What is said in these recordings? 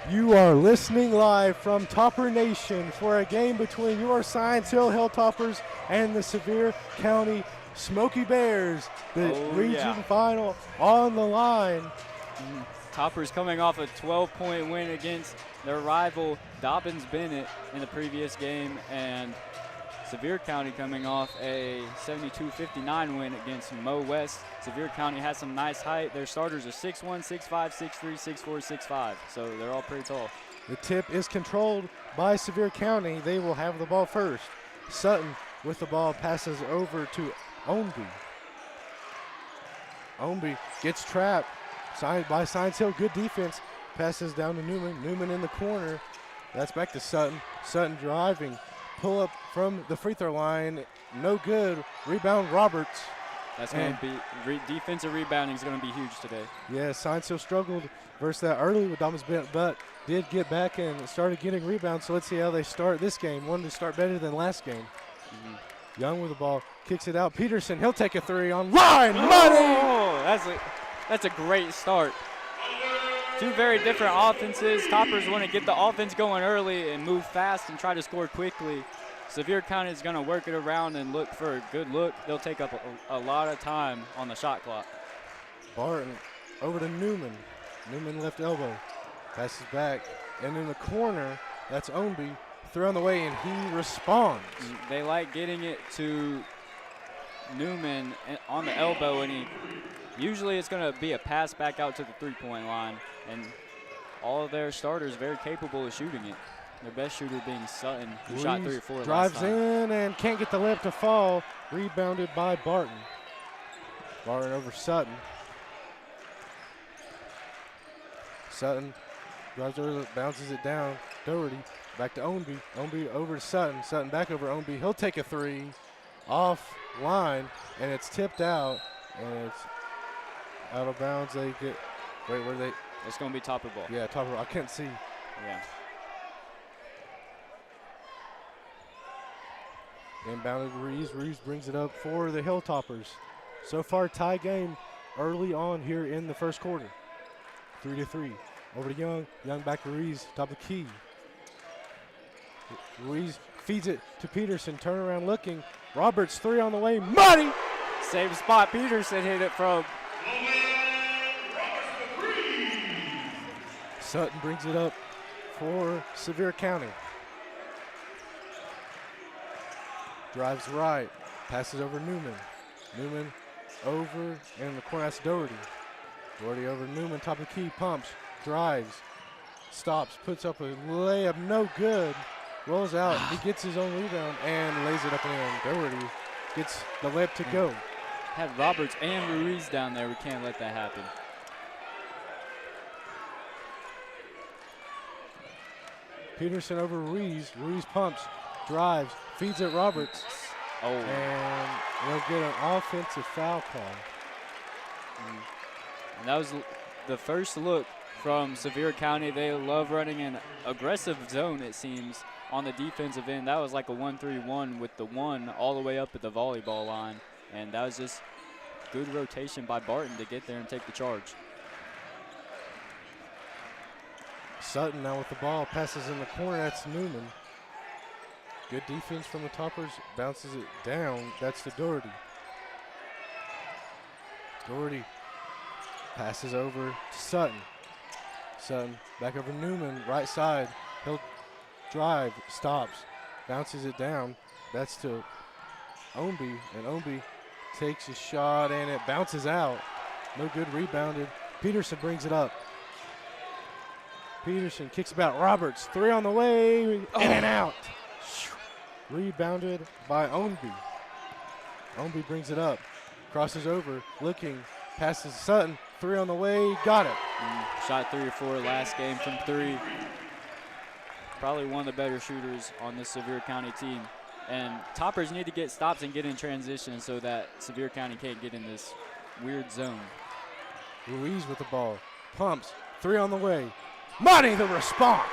You are listening live from Topper Nation for a game between your Science Hill Hilltoppers and the Sevier County Smoky Bears. The region final on the line. Toppers coming off a 12-point win against their rival Dobbins Bennett in the previous game, and Sevier County coming off a 72-59 win against Mo West. Sevier County has some nice height. Their starters are 6'1", 6'5", 6'3", 6'4", 6'5", so they're all pretty tall. The tip is controlled by Sevier County. They will have the ball first. Sutton with the ball passes over to Ownby. Ownby gets trapped by Science Hill. Good defense. Passes down to Newman. Newman in the corner. That's back to Sutton. Sutton driving. Pull up from the free throw line. No good. Rebound Roberts. That's going to be defensive rebounding is going to be huge today. Yeah, Science Hill struggled versus that early with Dobbins Bennett, but did get back and started getting rebounds. So let's see how they start this game. Wanted to start better than last game. Young with the ball, kicks it out. Peterson, he'll take a three on line. Money! Oh, that's a great start. Two very different offenses. Toppers want to get the offense going early and move fast and try to score quickly. Sevier County is going to work it around and look for a good look. They'll take up a lot of time on the shot clock. Barton over to Newman. Newman left elbow. Passes back. And in the corner, that's Ownby. Throw on the way, and he responds. They like getting it to Newman on the elbow, and usually it's going to be a pass back out to the three-point line. And all of their starters very capable of shooting it. Their best shooter being Sutton, who shot 3 or 4 last time. Drives in and can't get the layup to fall. Rebounded by Barton. Barton over Sutton. Sutton drives over, bounces it down. Doherty back to Ownby. Ownby over to Sutton. Sutton back over Ownby. He'll take a three off line, and it's tipped out, and it's out of bounds. They get, wait, where they? It's going to be Topper ball. Yeah, Topper. I can't see. Yeah. Inbounded Reeves. Reeves brings it up for the Hilltoppers. So far, tie game early on here in the first quarter. 3-3. Over to Young. Young back to Reeves. Top of the key. Reeves feeds it to Peterson. Turn around looking. Roberts, three on the way. Money! Same spot Peterson hit it from. Sutton brings it up for Sevier County. Drives right, passes over Newman. Newman over, and in the corner, that's Doherty. Doherty over Newman, top of the key, pumps, drives, stops, puts up a layup, no good. Rolls out, he gets his own rebound and lays it up and in. Doherty gets the layup to go. Had Roberts and Ruiz down there, we can't let that happen. Peterson over Ruiz. Ruiz pumps, drives, feeds it Roberts. Oh. And they'll get an offensive foul call. And that was the first look from Sevier County. They love running an aggressive zone, it seems, on the defensive end. That was like a 1-3-1 with the one all the way up at the volleyball line. And that was just good rotation by Barton to get there and take the charge. Sutton now with the ball, passes in the corner, that's Newman. Good defense from the Toppers, bounces it down, that's to Doherty. Doherty passes over to Sutton. Sutton back over Newman, right side. He'll drive, stops, bounces it down, that's to Ownby, and Ownby takes a shot and it bounces out. No good, rebounded. Peterson brings it up. Peterson kicks about Roberts, three on the way, in and out. Rebounded by Ownby. Ownby brings it up, crosses over, looking, passes Sutton, three on the way, got it. Shot 3 or 4 last game from 3. Probably one of the better shooters on this Sevier County team. And Toppers need to get stops and get in transition so that Sevier County can't get in this weird zone. Ruiz with the ball, pumps, three on the way. Money the response.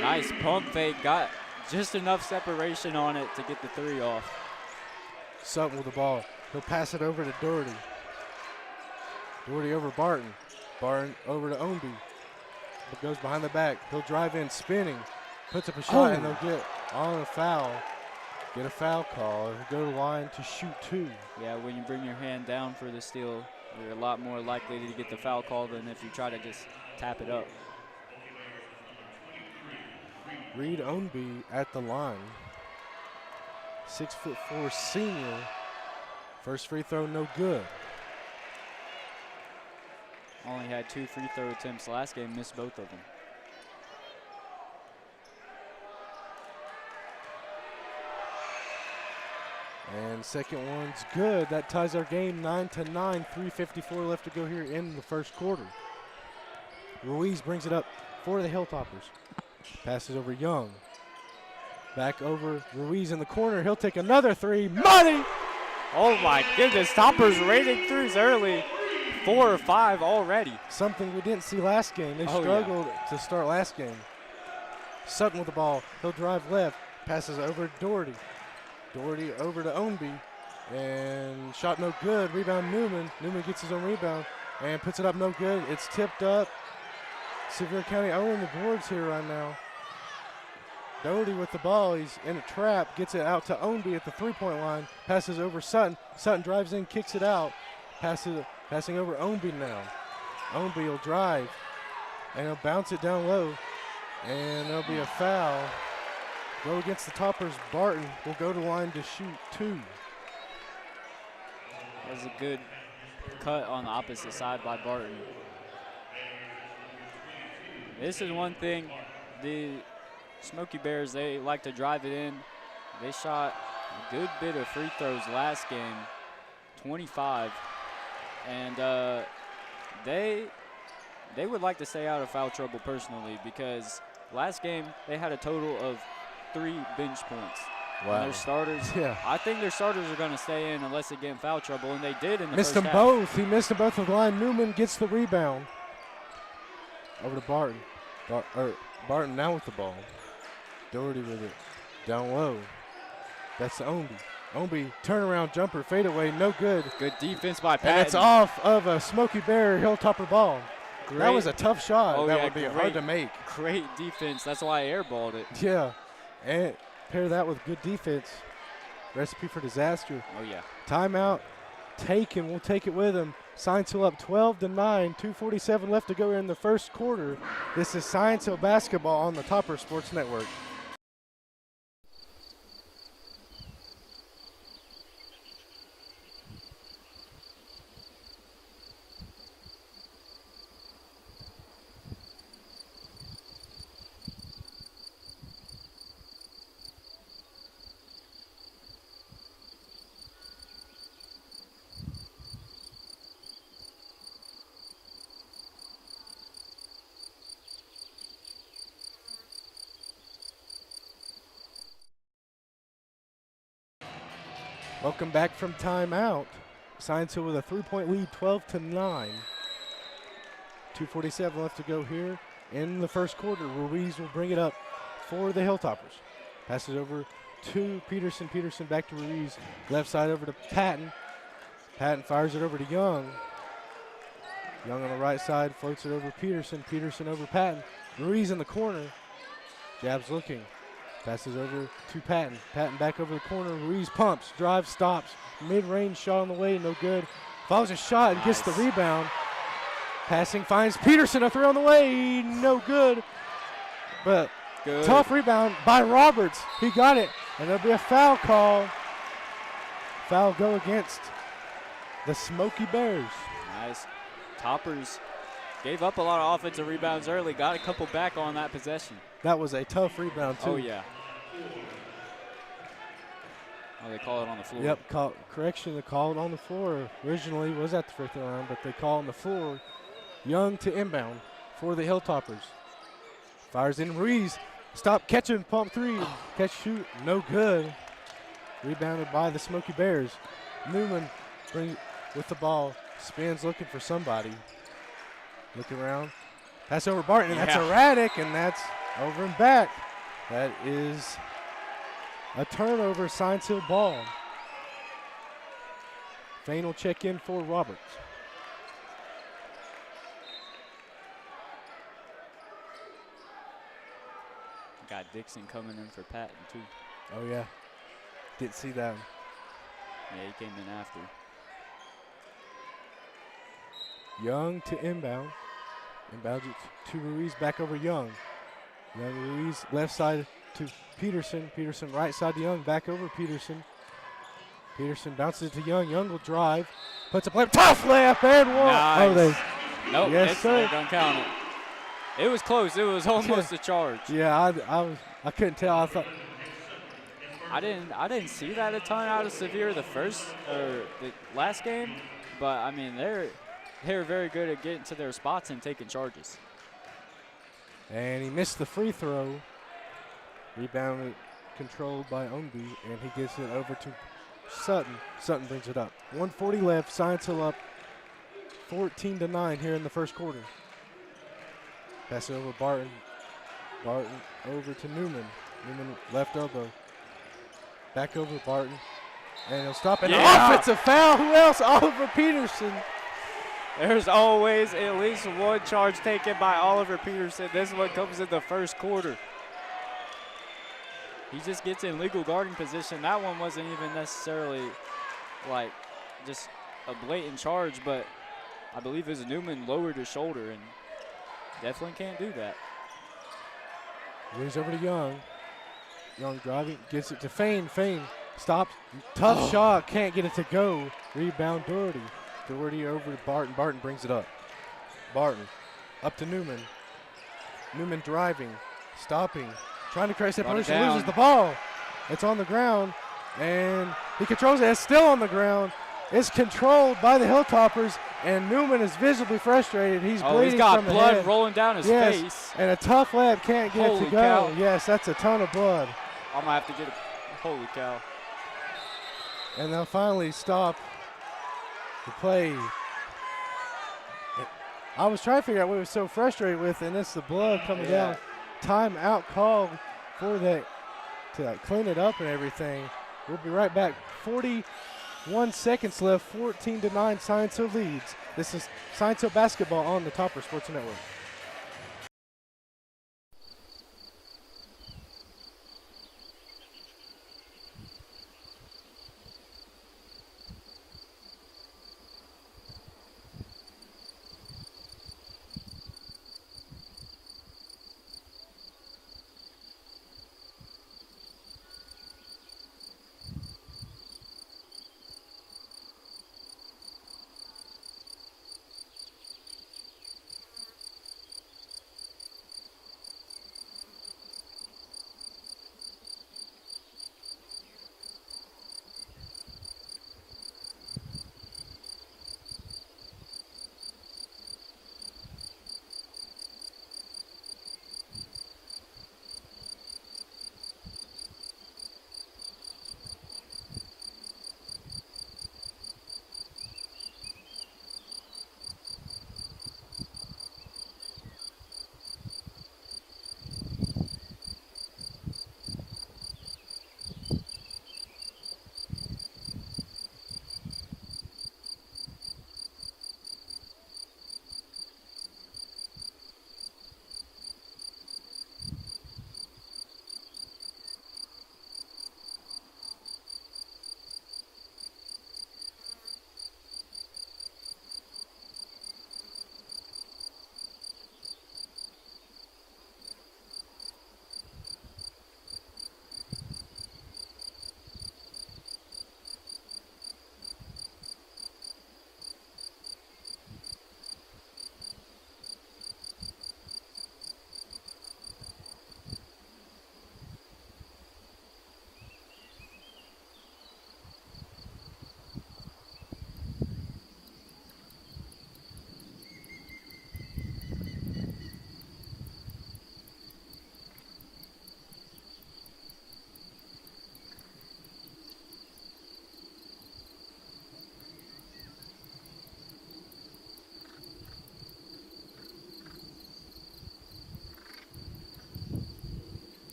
Nice pump fake, got just enough separation on it to get the 3 off. Sutton with the ball, he'll pass it over to Doherty. Doherty over Barton. Barton over to Ownby. Goes behind the back. He'll drive in, spinning. Puts up a shot, and they'll get on a foul. Get a foul call. Go to the line to shoot 2. Yeah, when you bring your hand down for the steal, you're a lot more likely to get the foul call than if you try to just tap it up. Reed Ownby at the line. 6'4" senior. First free throw, no good. Only had 2 free throw attempts last game, missed both of them. And second one's good. That ties our game 9-9. 3:54 left to go here in the first quarter. Ruiz brings it up for the Hilltoppers. Passes over Young. Back over Ruiz in the corner. He'll take another 3. Money! Oh my goodness, Toppers rated threes early. 4 or 5 already. Something we didn't see last game. They struggled to start last game. Sutton with the ball. He'll drive left. Passes over Doherty. Doherty over to Ownby. And shot no good. Rebound Newman. Newman gets his own rebound and puts it up no good. It's tipped up. Sevier County owning the boards here right now. Doherty with the ball. He's in a trap. Gets it out to Ownby at the three-point line. Passes over Sutton. Sutton drives in, kicks it out. Passing over Ownby now. Ownby will drive. And he'll bounce it down low. And there'll be a foul. Go against the Toppers. Barton will go to line to shoot 2. That was a good cut on the opposite side by Barton. This is one thing, the Smoky Bears, they like to drive it in. They shot a good bit of free throws last game, 25. And they would like to stay out of foul trouble personally, because last game they had a total of 3 bench points. Wow. And their starters, I think their starters are going to stay in unless they get in foul trouble, and they did in the missed first them half. both. He missed them both at the line. Newman gets the rebound. Over to Barton. Barton now with the ball. Doherty with it. Down low. That's Ownby. Ownby, turnaround jumper, fadeaway, no good. Good defense by Patton. And it's off of a Smoky Bear Hilltopper ball. Great. That was a tough shot. Oh, that yeah, would be great, hard to make. Great defense. That's why I airballed it. Yeah. And pair that with good defense. Recipe for disaster. Oh, yeah. Timeout taken. We'll take it with him. Science Hill up 12-9. 2:47 left to go here in the first quarter. This is Science Hill basketball on the Topper Sports Network. Welcome back from timeout. Science Hill with a 3-point lead, 12-9. 2:47 left to go here in the first quarter. Ruiz will bring it up for the Hilltoppers. Passes over to Peterson. Peterson back to Ruiz. Left side over to Patton. Patton fires it over to Young. Young on the right side floats it over Peterson. Peterson over Patton. Ruiz in the corner. Jabs looking. Passes over to Patton. Patton back over the corner. Ruiz pumps, drives, stops. Mid-range shot on the way, no good. Follows a shot and gets the rebound. Passing finds Peterson, a 3 on the way, no good. But tough rebound by Roberts. He got it, and there'll be a foul call. Foul go against the Smoky Bears. Nice. Toppers gave up a lot of offensive rebounds early, got a couple back on that possession. That was a tough rebound, too. Oh, yeah. Oh, they call it on the floor. Yep, correction, they called on the floor. Originally was at the free throw line, but they call on the floor. Young to inbound for the Hilltoppers. Fires in Ruiz. Stop, catching, pump 3. Catch, shoot, no good. Rebounded by the Smoky Bears. Newman brings with the ball. Spins looking for somebody. Looking around. Pass over Barton, and that's erratic, and that's over and back. That is a turnover, Science Hill ball. Fain will check in for Roberts. Dixon coming in for Patton, too. Oh, yeah. Didn't see that one. Yeah, he came in after. Young to inbound. Inbound it to Ruiz, back over Young. Young Ruiz, left side to Peterson. Peterson, right side to Young, back over Peterson. Peterson bounces to Young. Young will drive, puts a play, tough layup and one. Nice. Nope, yes, sir. They don't count it. It was close. It was almost a charge. Yeah, I couldn't tell. I thought I didn't see that a ton out of Sevier the last game, but I mean they're very good at getting to their spots and taking charges. And he missed the free throw. Rebound controlled by Ongby, and he gets it over to Sutton. Sutton brings it up. 1:40 left. Science Hill up 14-9 here in the first quarter. Pass it over Barton. Barton over to Newman. Newman left elbow. Back over Barton. And he'll stop an offensive foul. Who else? Oliver Peterson. There's always at least one charge taken by Oliver Peterson. This one comes in the first quarter. He just gets in legal guarding position. That one wasn't even necessarily like just a blatant charge, but I believe his Newman lowered his shoulder and definitely can't do that. Moves over to Young. Young driving, gets it to Fain. Fain stops. Tough shot, can't get it to go. Rebound Doherty. Doherty over to Barton. Barton brings it up. Barton up to Newman. Newman driving, stopping, trying to create separation, loses the ball. It's on the ground, and he controls it. It's still on the ground. It's controlled by the Hilltoppers, and Newman is visibly frustrated. He's bleeding he's got from the blood head. rolling down his face. And a tough lad can't get it to go. Cow. Yes, that's a ton of blood. I'm going to have to get a holy cow. And they'll finally stop the play. I was trying to figure out what he was so frustrated with, and it's the blood coming down. Timeout called for that to clean it up and everything. We'll be right back. 41 seconds left, 14-9, Science Hill leads. This is Science Hill basketball on the Topper Sports Network.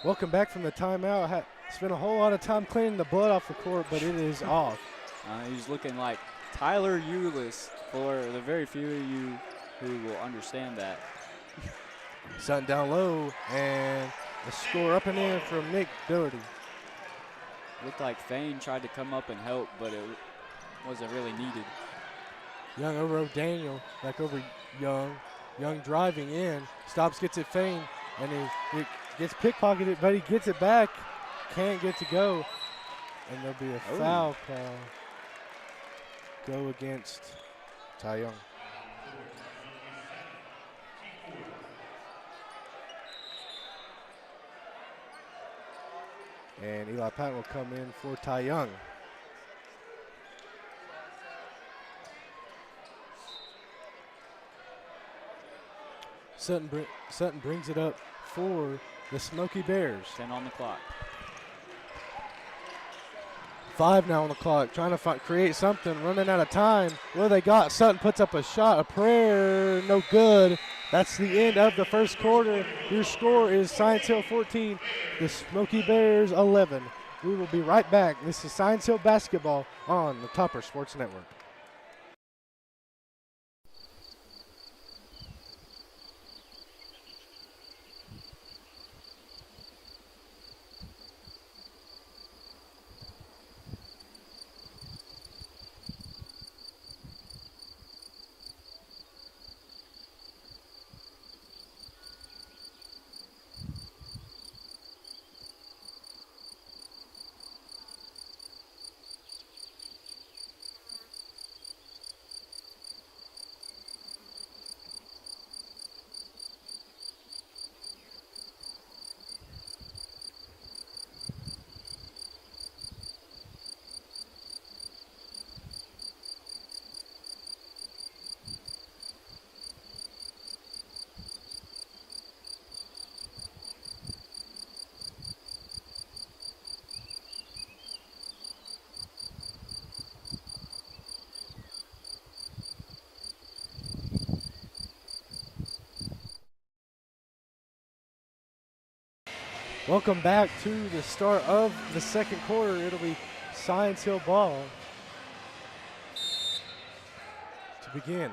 Welcome back from the timeout. Spent a whole lot of time cleaning the blood off the court, but it is off. He's looking like Tyler Eulis for the very few of you who will understand that. Sutton down low, and a score up and in from Nick Doherty. Looked like Thane tried to come up and help, but it wasn't really needed. Young over O'Daniel, back over Young. Young driving in, stops, gets it Thane, and he gets pickpocketed, but he gets it back. Can't get to go, and there'll be a foul call. Go against Ty Young. And Eli Patton will come in for Ty Young. Sutton brings it up for the Smoky Bears. 10 on the clock. 5 now on the clock, trying to create something, running out of time. What do they got? Sutton puts up a shot, a prayer, no good. That's the end of the first quarter. Your score is Science Hill 14, the Smoky Bears 11. We will be right back. This is Science Hill basketball on the Topper Sports Network. Welcome back to the start of the second quarter. It'll be Science Hill ball to begin.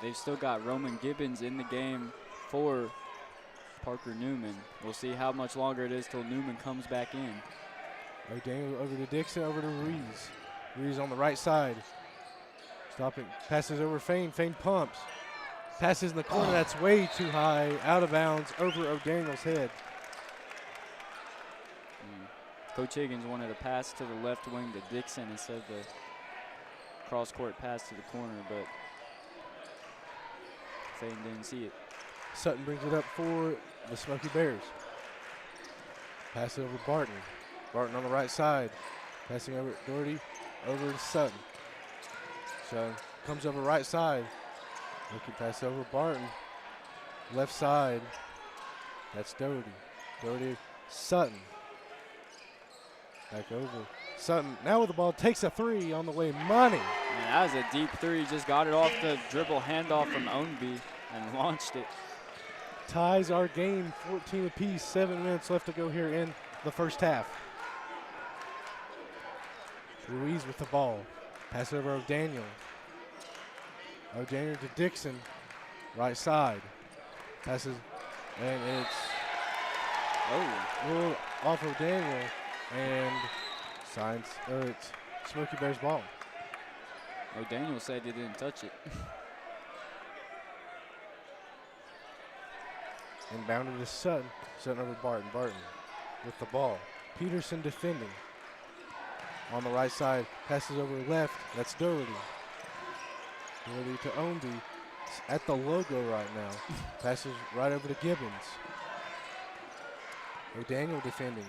They've still got Roman Gibbons in the game for Parker Newman. We'll see how much longer it is till Newman comes back in. O'Daniel over to Dixon, over to Ruiz. Ruiz on the right side. Stopping, passes over Fane. Fane pumps. Passes in the corner, that's way too high. Out of bounds, over O'Daniel's head. Coach Higgins wanted a pass to the left wing to Dixon instead of the cross-court pass to the corner, but Fane didn't see it. Sutton brings it up for the Smoky Bears. Pass it over Barton. Barton on the right side. Passing over Doherty, over to Sutton. Sutton comes over right side. Looking pass over Barton. Left side. That's Doherty. Doherty, Sutton. Back over. Sutton now with the ball, takes a three on the way. Money. Man, that was a deep three. Just got it off the dribble handoff from Ownby and launched it. Ties our game 14 apiece. 7 minutes left to go here in the first half. Ruiz with the ball. Pass over O'Daniel. O'Daniel to Dixon. Right side. Passes, and it's ruled off O'Daniel. And it's Smoky Bears ball. O'Daniel said he didn't touch it. Inbounded to Sutton. Sutton over Barton. Barton with the ball. Peterson defending. On the right side, passes over left. That's Doherty. Doherty to Ownby. At the logo right now. Passes right over to Gibbons. O'Daniel defending.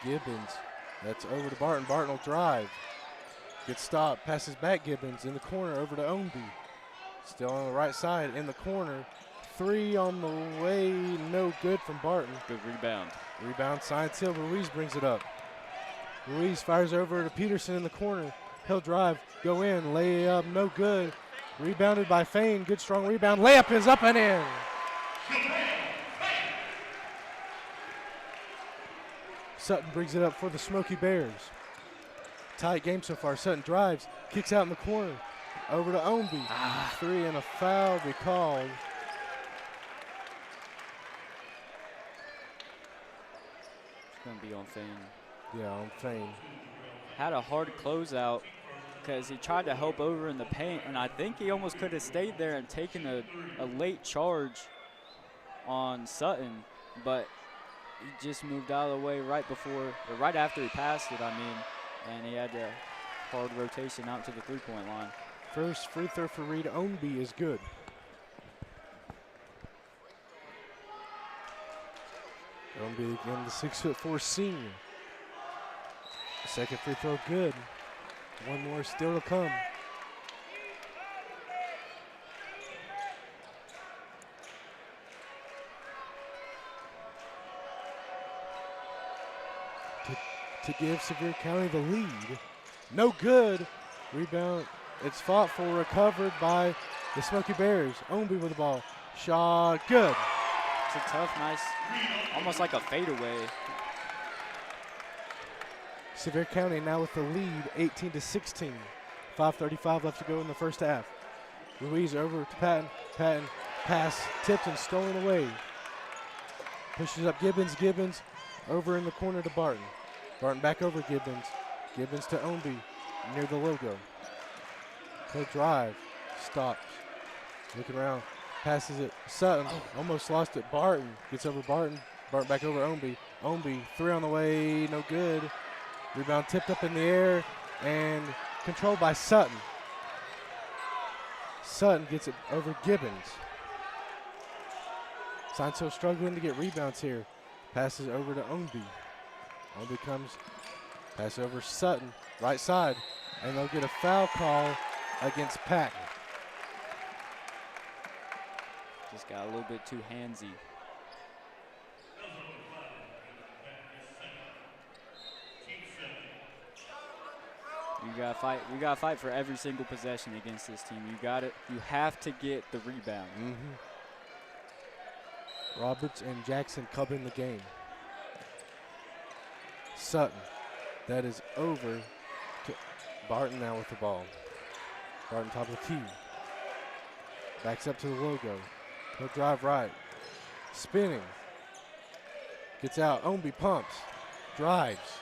Gibbons, that's over to Barton. Barton will drive. Gets stopped, passes back Gibbons in the corner over to Ownby. Still on the right side in the corner. Three on the way, no good from Barton. Good rebound. Rebound, Science Hill. Ruiz brings it up. Ruiz fires over to Peterson in the corner. He'll drive, go in, lay up, no good. Rebounded by Fane, good strong rebound. Layup is up and in. Sutton brings it up for the Smoky Bears. Tight game so far. Sutton drives, kicks out in the corner. Over to Ownby. 3 and a foul be called. It's going to be on Thane. Yeah, on Thane. Had a hard closeout because he tried to help over in the paint, and I think he almost could have stayed there and taken a late charge on Sutton, but he just moved out of the way right after he passed it, and he had a hard rotation out to the three-point line. First free throw for Reed Ownby is good. Ownby again, the 6'4" senior. Second free throw good. One more still to come. To give Sevier County the lead. No good. Rebound. It's fought for, recovered by the Smoky Bears. Ownby with the ball. Shot good. It's a tough, nice, almost like a fadeaway. Sevier County now with the lead, 18-16. 5:35 left to go in the first half. Ruiz over to Patton. Patton pass tipped and stolen away. Pushes up Gibbons. Gibbons over in the corner to Barton. Barton back over Gibbons. Gibbons to Ownby near the logo. He'll drive. Stops. Looking around. Passes it. Sutton almost lost it. Barton gets over Barton. Barton back over Ownby. Ownby 3 on the way. No good. Rebound tipped up in the air and controlled by Sutton. Sutton gets it over Gibbons. Santo struggling to get rebounds here. Passes over to Ownby. Ownby comes, pass over Sutton, right side, and they'll get a foul call against Patton. Just got a little bit too handsy. You gotta fight for every single possession against this team. You got it. You have to get the rebound. Roberts and Jackson covering the game. Sutton, that is over to Barton now with the ball. Barton top of the key. Backs up to the logo. He'll drive right. Spinning. Gets out. Ownby pumps. Drives.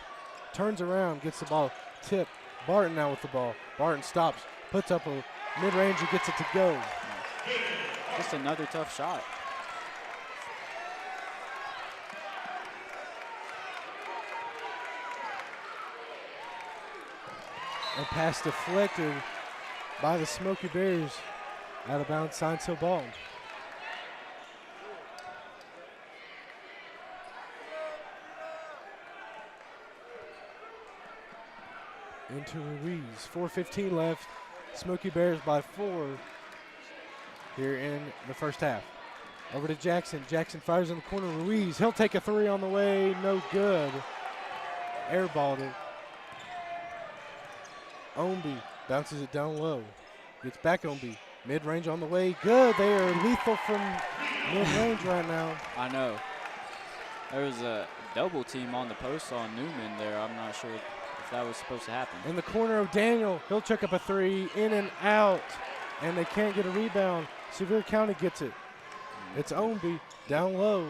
Turns around. Gets the ball tipped. Barton now with the ball. Barton stops. Puts up a mid-ranger. Gets it to go. Just another tough shot. And pass deflected by the Smoky Bears. Out of bounds, Science ball. Into Ruiz. 4:15 left. Smoky Bears by 4 here in the first half. Over to Jackson. Jackson fires in the corner. Ruiz. He'll take a 3 on the way. No good. Airballed it. Ownby bounces it down low. Gets back Ownby. Mid-range on the way. Good. They are lethal from mid-range right now. I know. There was a double team on the post on Newman there. I'm not sure if that was supposed to happen. In the corner of Daniel. He'll check up a 3. In and out. And they can't get a rebound. Sevier County gets it. It's Ownby down low.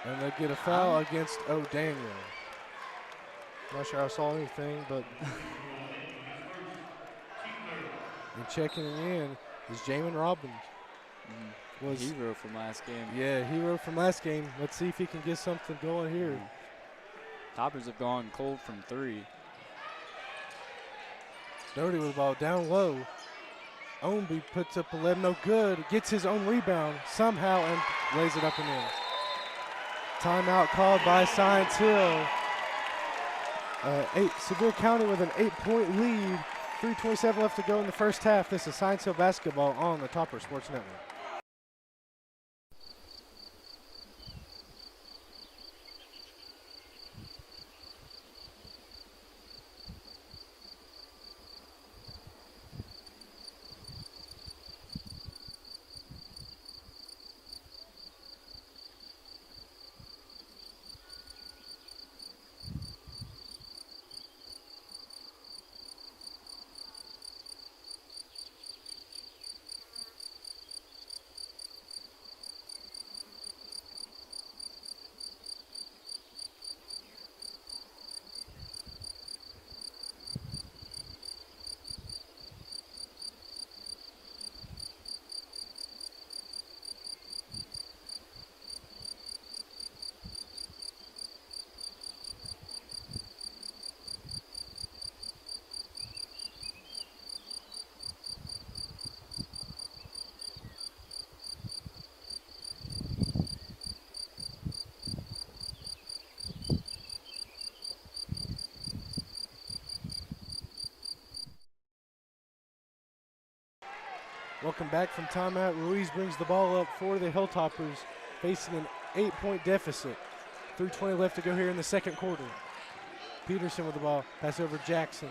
And they get a foul against O'Daniel. Not sure I saw anything, but and checking in is Jamin Robbins. Was hero from last game. Yeah, hero from last game. Let's see if he can get something going here. Toppers have gone cold from 3. Doherty with the ball down low. Ownby puts up 11, no good. Gets his own rebound somehow and lays it up and in. Timeout called by Science Hill. Sevier County with an 8-point lead. 3:27 left to go in the first half. This is Science Hill basketball on the Topper Sports Network. Welcome back from timeout. Ruiz brings the ball up for the Hilltoppers, facing an 8-point deficit. 3:20 left to go here in the second quarter. Peterson with the ball. Pass over Jackson.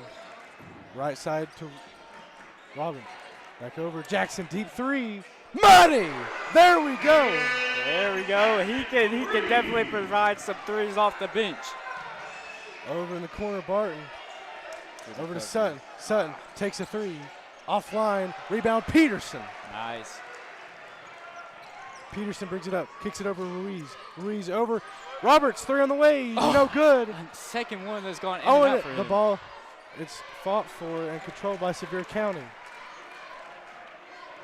Right side to Robbins. Back over Jackson. Deep three. Money! There we go. There we go. He can definitely provide some threes off the bench. Over in the corner, Barton. Over to Sutton. Sutton takes a three. Offline. Rebound, Peterson. Nice. Peterson brings it up. Kicks it over Ruiz. Ruiz over. Roberts, three on the way. No good. Second one that's gone in Oh, and out and for him. the ball, it's fought for and controlled by Sevier County.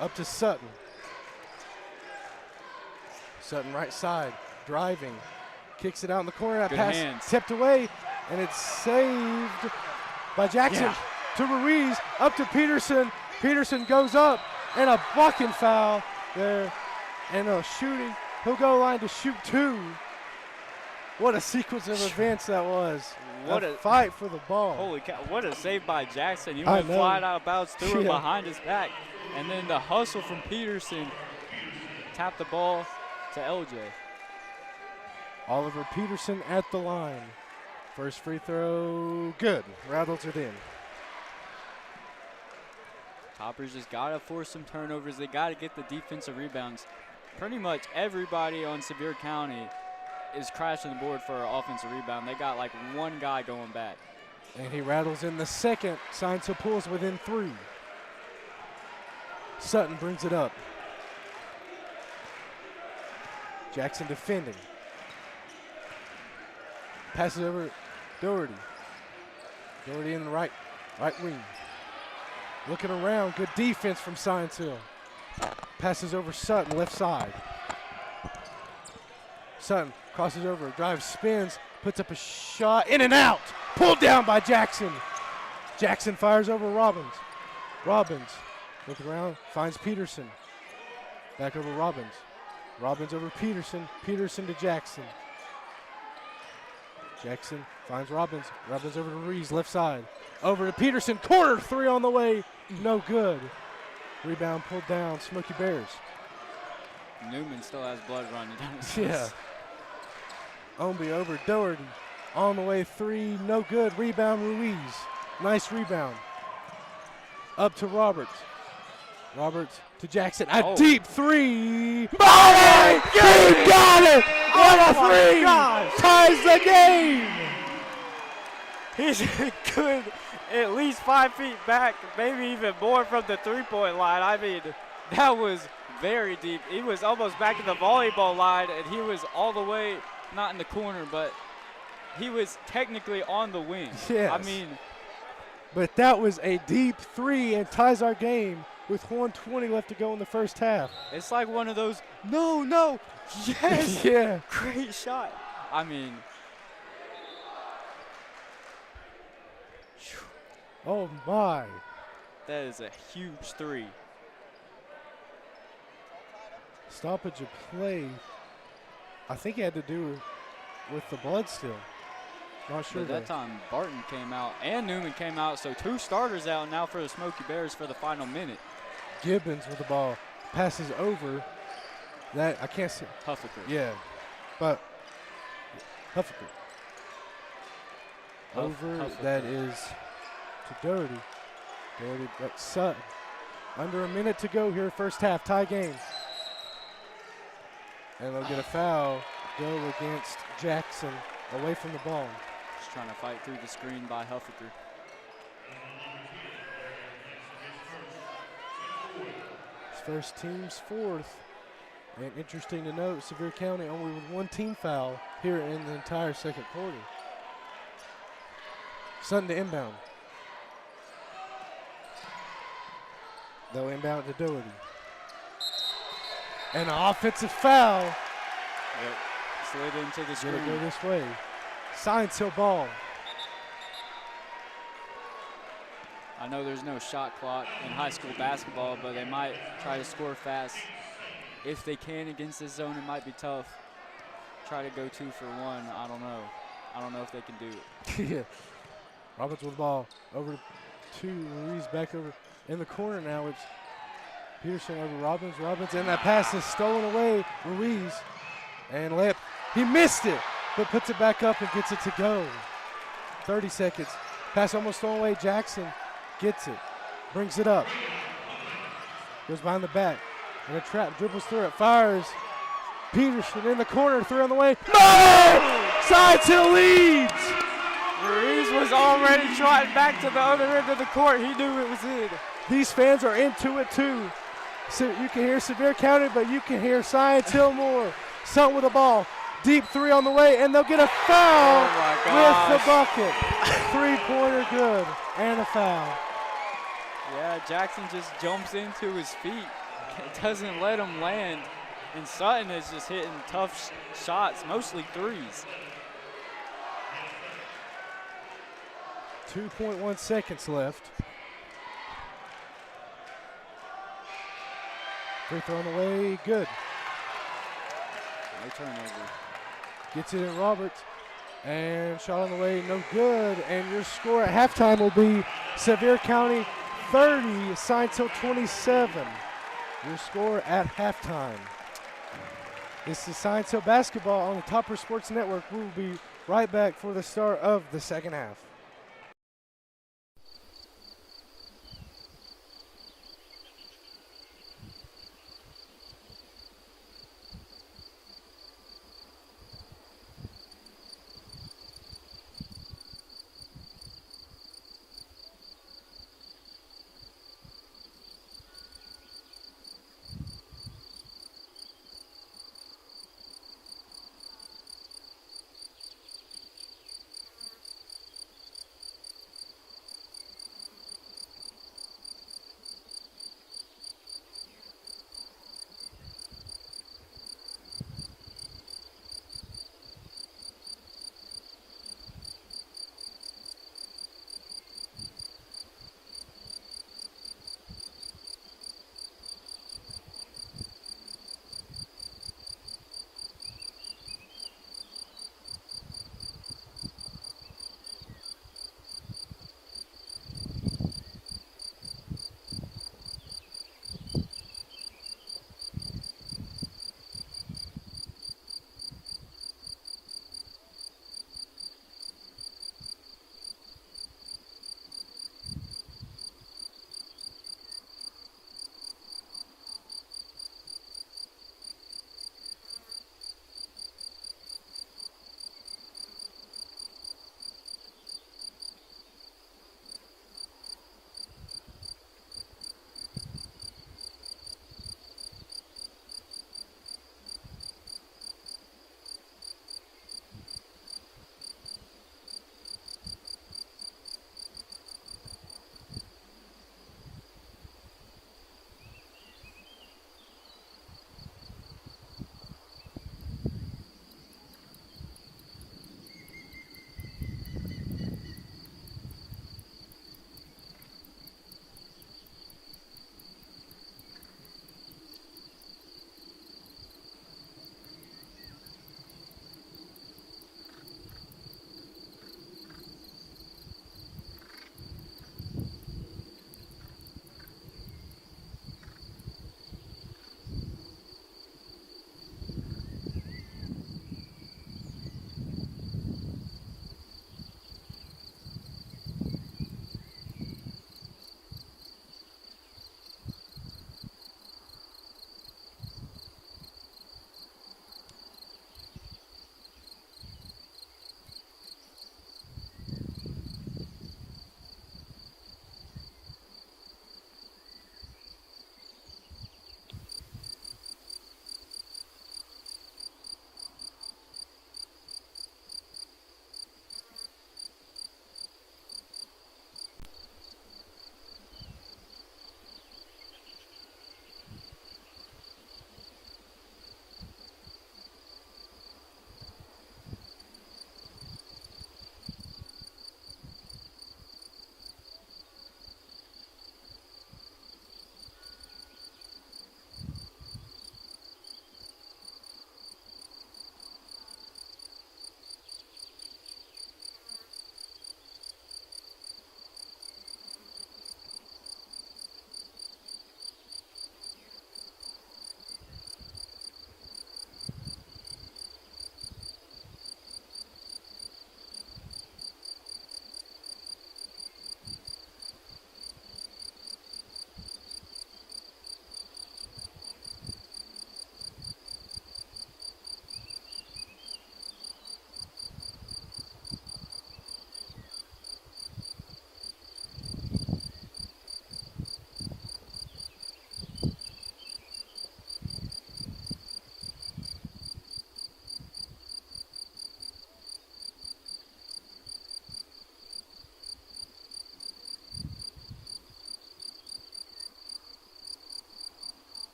Up to Sutton. Sutton right side, driving. Kicks it out in the corner. That Good pass hands. tipped away, and it's saved by Jackson. Yeah. To Ruiz, up to Peterson. Peterson goes up, and a blocking foul there, and a shooting. He'll go line to shoot two. What a sequence of events that was. What a a fight for the ball. Holy cow, what a save by Jackson. He I went know. flying out of bounds, threw it Yeah. behind his back. And then the hustle from Peterson tapped the ball to LJ. Oliver Peterson at the line. First free throw, good. Rattles it in. Toppers just got to force some turnovers. They got to get the defensive rebounds. Pretty much everybody on Sevier County is crashing the board for an offensive rebound. They got like one guy going back. And he rattles in the second. Signs to pulls within three. Sutton brings it up. Jackson defending. Passes over Doherty. Doherty in the right wing. Looking around, good defense from Science Hill. Passes over Sutton, left side. Sutton crosses over, drives, spins, puts up a shot, in and out. Pulled down by Jackson. Jackson fires over Robbins. Robbins, looking around, finds Peterson. Back over Robbins. Robbins over Peterson. Peterson to Jackson. Jackson finds Robbins. Robbins over to Ruiz, left side. Over to Peterson, corner three on the way. No good. Rebound pulled down, Smoky Bears. Newman still has blood running down his Yeah. face. Omby over Doherty. On the way, three, no good. Rebound, Ruiz. Nice rebound. Up to Roberts. Roberts to Jackson. A deep three. Oh, he got it! What a three! Ties the game! He's good at least 5 feet back, maybe even more from the three-point line. I mean, that was very deep. He was almost back to the volleyball line, and he was all the way, not in the corner, but he was technically on the wing. Yes. I mean, but that was a deep three and ties our game with 1:20 left to go in the first half. it's like one of those, no, yes, Yeah. great shot. I mean, Oh, my. that is a huge three. Stoppage of play. I think it had to do with the blood still. Not sure. But that time, Barton came out and Newman came out, so two starters out now for the Smoky Bears for the final minute. Gibbons with the ball. Passes over. That, I can't see. Huffaker. Yeah. But Huffaker. Over. Huffaker. That is to Doherty. Doherty, that's Sutton. Under a minute to go here, first half, tie game. And they'll get a foul. Go against Jackson, away from the ball. Just trying to fight through the screen by Huffaker. His first team's fourth. And interesting to note, Sevier County only with one team foul here in the entire second quarter. Sutton to inbound. They'll inbound to Doherty. And an offensive foul. Yep. Slid into the Gonna go screen. this way. Science Hill ball. I know there's no shot clock in high school basketball, but they might try to score fast. If they can against this zone, it might be tough. Try to go 2 for 1. I don't know. I don't know if they can do it. Yeah. Roberts with the ball. Over to Ruiz, back over in the corner now. It's Peterson over Robbins. Robbins, and that pass is stolen away. Ruiz. And layup. He missed it, but puts it back up and gets it to go. 30 seconds. Pass almost stolen away. Jackson gets it. Brings it up. Goes behind the back. And a trap. Dribbles through it. Fires. Peterson in the corner. 3 on the way. No! Side Hill leads! Ruiz was already trotting back to the other end of the court. He knew it was in. These fans are into it too. So you can hear Sevier County, but you can hear Science Hill more. Sutton with the ball. Deep 3 on the way, and they'll get a foul with the bucket. 3-pointer good, and a foul. Yeah, Jackson just jumps into his feet. It doesn't let him land. And Sutton is just hitting tough shots, mostly threes. 2.1 seconds left. Free throw on the way, good. No turnover. Gets it in Roberts, and shot on the way, no good. And your score at halftime will be Sevier County 30, Science Hill 27. Your score at halftime. This is Science Hill basketball on the Topper Sports Network. We will be right back for the start of the second half.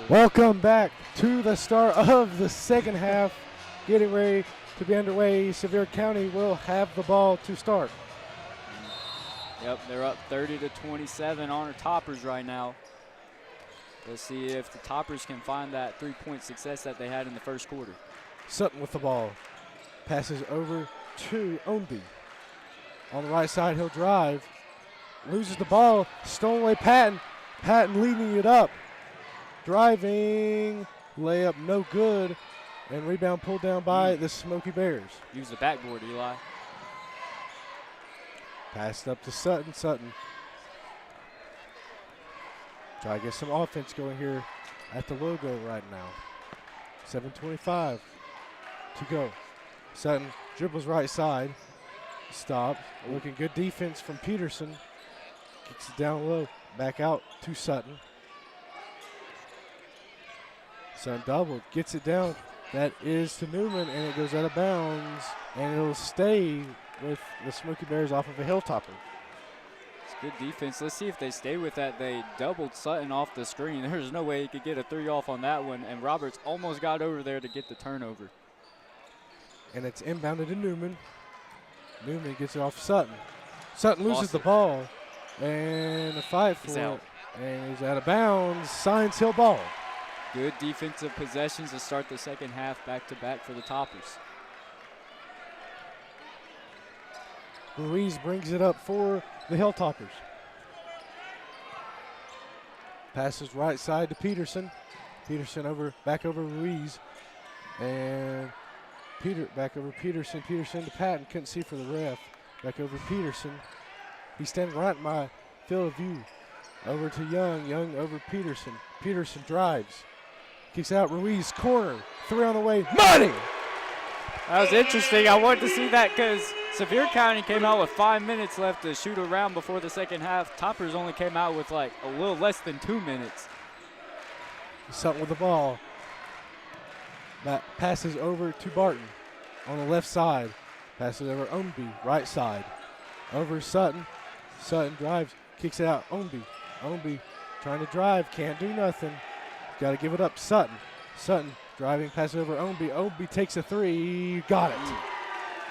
Welcome back to the start of the second half. Getting ready to be underway. Sevier County will have the ball to start. Yep, they're up 30-27 on our Toppers right now. Let's see if the Toppers can find that three-point success that they had in the first quarter. Sutton with the ball. Passes over to Ownby. On the right side, he'll drive. Loses the ball. Stolen away Patton. Patton leading it up. Driving. Layup no good. And rebound pulled down by the Smoky Bears. Use the backboard, Eli. Passed up to Sutton. Sutton. Try to get some offense going here at the logo right now. 7:25 to go. Sutton dribbles right side. Stop. Looking good defense from Peterson. Kicks it down low. Back out to Sutton. Sutton double. Gets it down. That is to Newman, and it goes out of bounds. And it'll stay with the Smoky Bears off of a Hilltopper. It's good defense. Let's see if they stay with that. They doubled Sutton off the screen. There's no way he could get a three off on that one, and Roberts almost got over there to get the turnover. And it's inbounded to Newman. Newman gets it off Sutton. Sutton loses Lost the it. ball, and a fight for He's it. out. And he's out of bounds. Science Hill ball. Good defensive possessions to start the second half back-to-back for the Toppers. Ruiz brings it up for the Hilltoppers. Passes right side to Peterson. Peterson back over Ruiz. And back over Peterson. Peterson to Patton. Couldn't see for the ref. Back over Peterson. He's standing right in my field of view. Over to Young. Young over Peterson. Peterson drives. Kicks out Ruiz. Corner. Three on the way. Money! That was interesting. I wanted to see that because Sevier County came out with 5 minutes left to shoot around before the second half. Toppers only came out with like a little less than 2 minutes. Sutton with the ball. That passes over to Barton on the left side. Passes over Ownby, right side. Over Sutton. Sutton drives, kicks it out. Ownby. Ownby trying to drive, can't do nothing. Got to give it up. Sutton. Sutton driving, passes over Ownby. Ownby takes a three. Got it.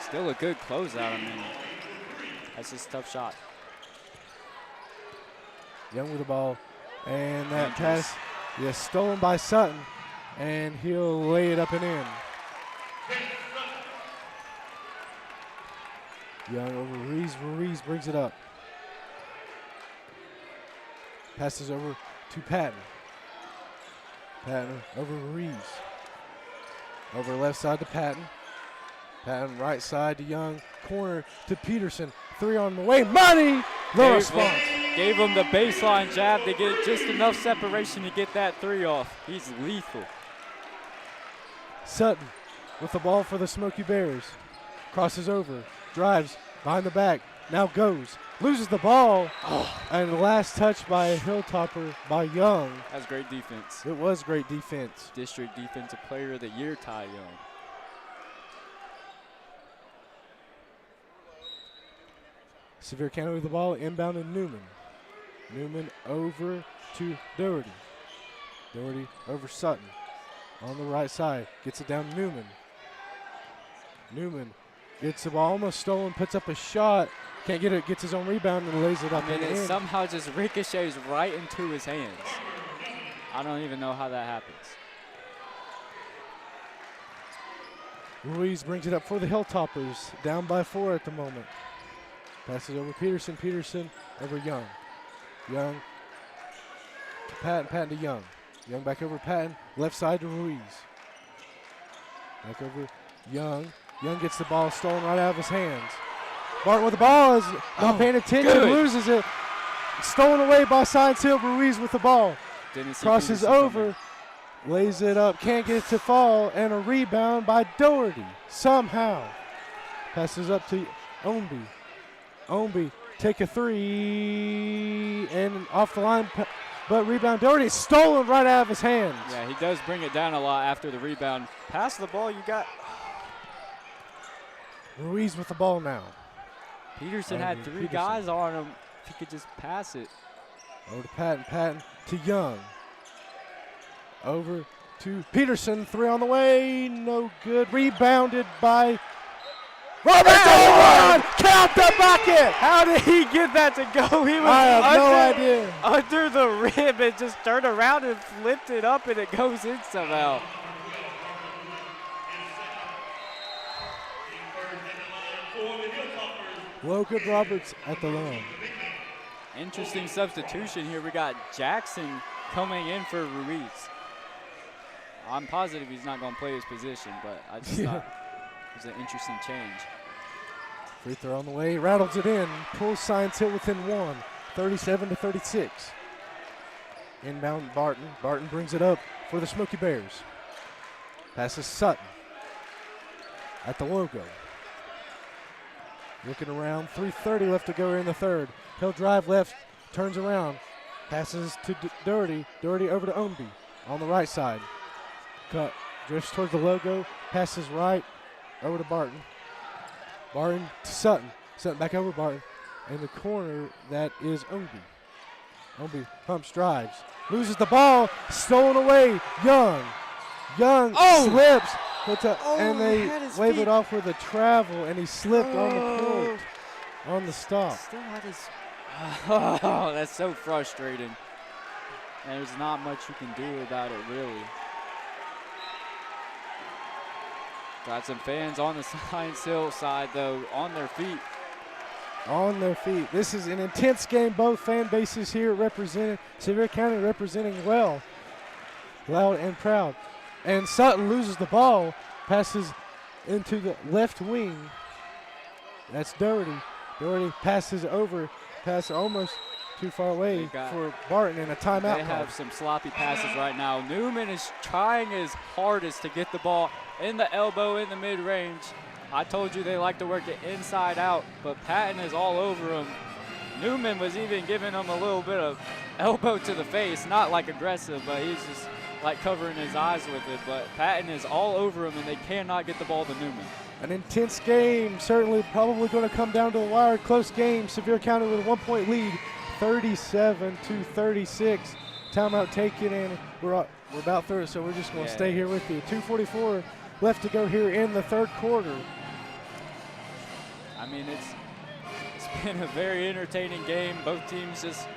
Still a good closeout. I mean, that's just a tough shot. Young with the ball. And that pass is stolen by Sutton. And he'll lay it up and in. Young over Ruiz. Ruiz brings it up. Passes over to Patton. Patton over Ruiz. Over left side to Patton. Patton right side to Young. Corner to Peterson. Three on the way. Money! No response. Gave him the baseline jab to get just enough separation to get that three off. He's lethal. Sutton with the ball for the Smoky Bears. Crosses over. Drives behind the back. Now goes. Loses the ball. And the last touch by a Hilltopper by Young. That's great defense. It was great defense. District Defensive Player of the Year, Ty Young. Sevier County with the ball. Inbound to Newman. Newman over to Doherty. Doherty over Sutton. On the right side. Gets it down to Newman. Newman gets the ball almost stolen. Puts up a shot. Can't get it. Gets his own rebound and lays it up And and it in. somehow just ricochets right into his hands. I don't even know how that happens. Ruiz brings it up for the Hilltoppers. Down by 4 at the moment. Passes over Peterson. Peterson over Young. Young to Patton. Patton to Young. Young back over Patton. Left side to Ruiz. Back over Young. Young gets the ball stolen right out of his hands. Barton with the ball is not paying attention. Good. Loses it. Stolen away by Science Hill. Ruiz with the ball. Didn't see Crosses Peterson over. coming. Lays it up. Can't get it to fall. And a rebound by Doherty. Somehow. Passes up to Ownby. Ownby take a three. And off the line. But rebound Doherty stolen right out of his hands. Yeah, he does bring it down a lot after the rebound. Pass the ball, you got. Ruiz with the ball now. Peterson had three Peterson. guys on him. If he could just pass it. Over to Patton. Patton to Young. Over to Peterson. 3 on the way. No good. Rebounded by Roberts. Count the bucket. How did he get that to go? He was I have no idea. under the rim and just turned around and flipped it up, and it goes in somehow. Logan Roberts at the line. Interesting substitution here. We got Jackson coming in for Ruiz. I'm positive he's not going to play his position, but I just thought it was an interesting change. Free throw on the way, rattles it in, pulls Science Hill within 1, 37-36. Inbound Barton. Barton brings it up for the Smoky Bears. Passes Sutton at the logo. Looking around, 3:30 left to go here in the third. He'll drive left, turns around, passes to Doherty. Doherty over to Ownby on the right side. Cut, drifts towards the logo, passes right, over to Barton. Barton to Sutton. Sutton back over Barton. In the corner, that is Ownby. Ownby pumps, drives, loses the ball, stolen away. Young slips. And they wave it off with a travel, and he slipped on the court on the stop. Still had his. Oh, that's so frustrating. And there's not much you can do about it, really. Got some fans on the Science Hill side, though, on their feet. On their feet. This is an intense game. Both fan bases here represented. Sevier County representing well. Loud and proud. And Sutton loses the ball, passes into the left wing. That's Doherty. Doherty passes over, pass almost too far away for Barton, and a timeout. They have some sloppy passes right now. Newman is trying his hardest to get the ball in the elbow in the mid-range. I told you they like to work it inside out, but Patton is all over him. Newman was even giving him a little bit of elbow to the face, not like aggressive, but he's just like covering his eyes with it. But Patton is all over him, and they cannot get the ball to Newman. An intense game, certainly probably going to come down to the wire. Close game. Sevier County with a 1-point lead, 37-36. Timeout taken, and we're about through, so we're just going to stay here with you. 2:44 left to go here in the third quarter. I mean, it's been a very entertaining game. Both teams just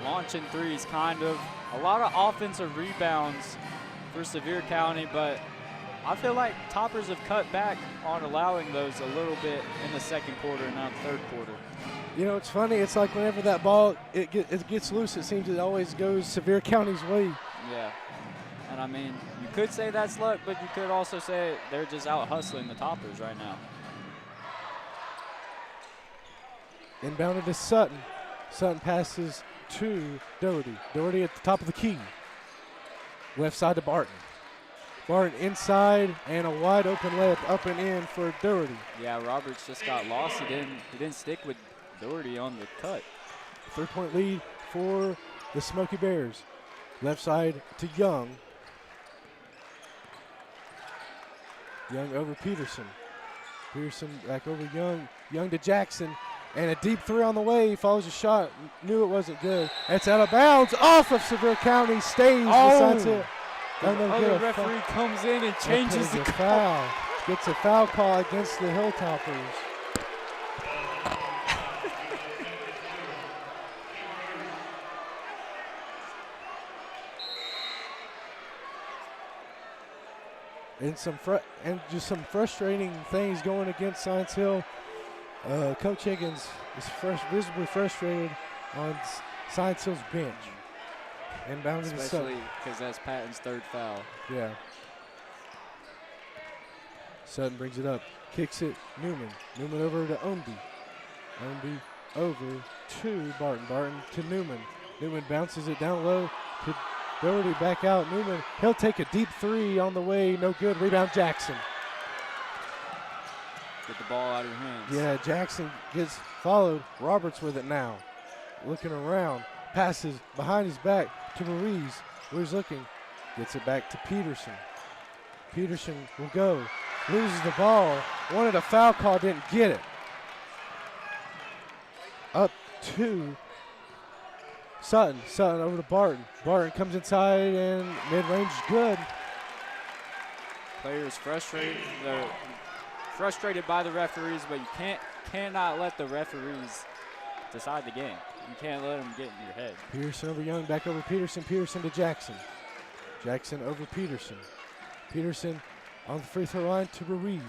launching threes, kind of. A lot of offensive rebounds for Sevier County, but I feel like Toppers have cut back on allowing those a little bit in the second quarter and now third quarter. You know, it's funny. It's like whenever that ball it gets loose, it seems it always goes Sevier County's way. Yeah, and I mean, you could say that's luck, but you could also say they're just out hustling the Toppers right now. Inbounded to Sutton. Sutton passes to Doherty. Doherty at the top of the key. Left side to Barton. Barton inside, and a wide open layup up and in for Doherty. Yeah, Roberts just got lost. He didn't stick with Doherty on the cut. 3-point lead for the Smoky Bears. Left side to Young. Young over Peterson. Peterson back over Young. Young to Jackson. And a deep three on the way. He follows a shot. Knew it wasn't good. It's out of bounds. Off of Sevier County. Stays. Besides it. The other referee comes in and changes the foul. Gets a foul call against the Hilltoppers. And just some frustrating things going against Science Hill. Coach Higgins is visibly frustrated on Science Hill's bench. Inbounded to Sutton. Especially because that's Patton's third foul. Yeah. Sutton brings it up, kicks it, Newman. Newman over to Ownby. Ownby over to Barton. Barton to Newman. Newman bounces it down low to Doherty, back out. Newman, he'll take a deep three on the way, no good. Rebound Jackson. Get the ball out of your hands. Yeah, Jackson gets followed. Roberts with it now. Looking around, passes behind his back to Ruiz. Ruiz looking, gets it back to Peterson. Peterson will go, loses the ball, wanted a foul call, didn't get it. Up to Sutton over to Barton. Barton comes inside and mid-range is good. Players frustrated. They're frustrated by the referees, but you cannot let the referees decide the game. You can't let them get in your head. Peterson over Young, back over Peterson. Peterson to Jackson. Jackson over Peterson. Peterson on the free throw line to Ruiz.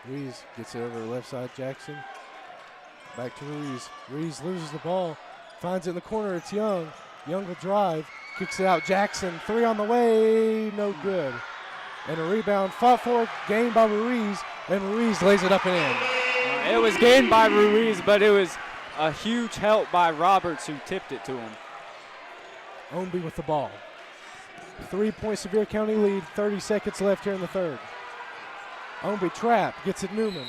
Ruiz gets it over the left side. Jackson back to Ruiz. Ruiz loses the ball, finds it in the corner. It's Young. Young will drive, kicks it out. Jackson, three on the way, no good. And a rebound, fought for, gained by Ruiz, and Ruiz lays it up and in. It was gained by Ruiz, but it was a huge help by Roberts, who tipped it to him. Ownby with the ball. 3-point Sevier County lead, 30 seconds left here in the third. Ownby trap, gets it Newman.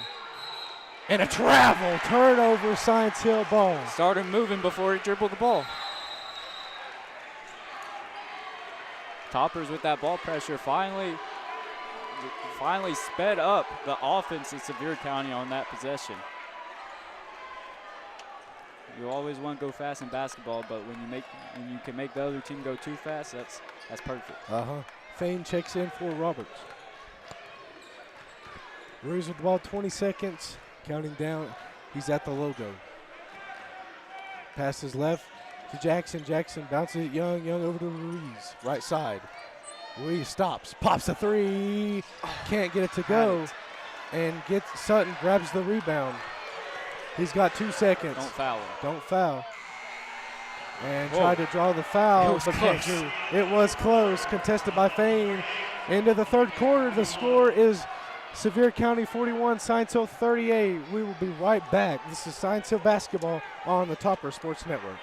And a travel, turnover, Science Hill ball. Started moving before he dribbled the ball. Toppers with that ball pressure finally sped up the offense in Sevier County on that possession. You always want to go fast in basketball, but when you can make the other team go too fast, that's perfect. Fane checks in for Roberts. Ruiz with the ball, 20 seconds, counting down. He's at the logo. Passes left to Jackson. Jackson bounces it Young. Young over to Ruiz, right side. Ruiz stops, pops a three, can't get it to go, and Sutton grabs the rebound. He's got 2 seconds. Don't foul him. Don't foul. And tried to draw the foul. It was close. It was close. Contested by Fane. Into the third quarter, the score is Sevier County 41, Science Hill 38. We will be right back. This is Science Hill basketball on the Topper Sports Network.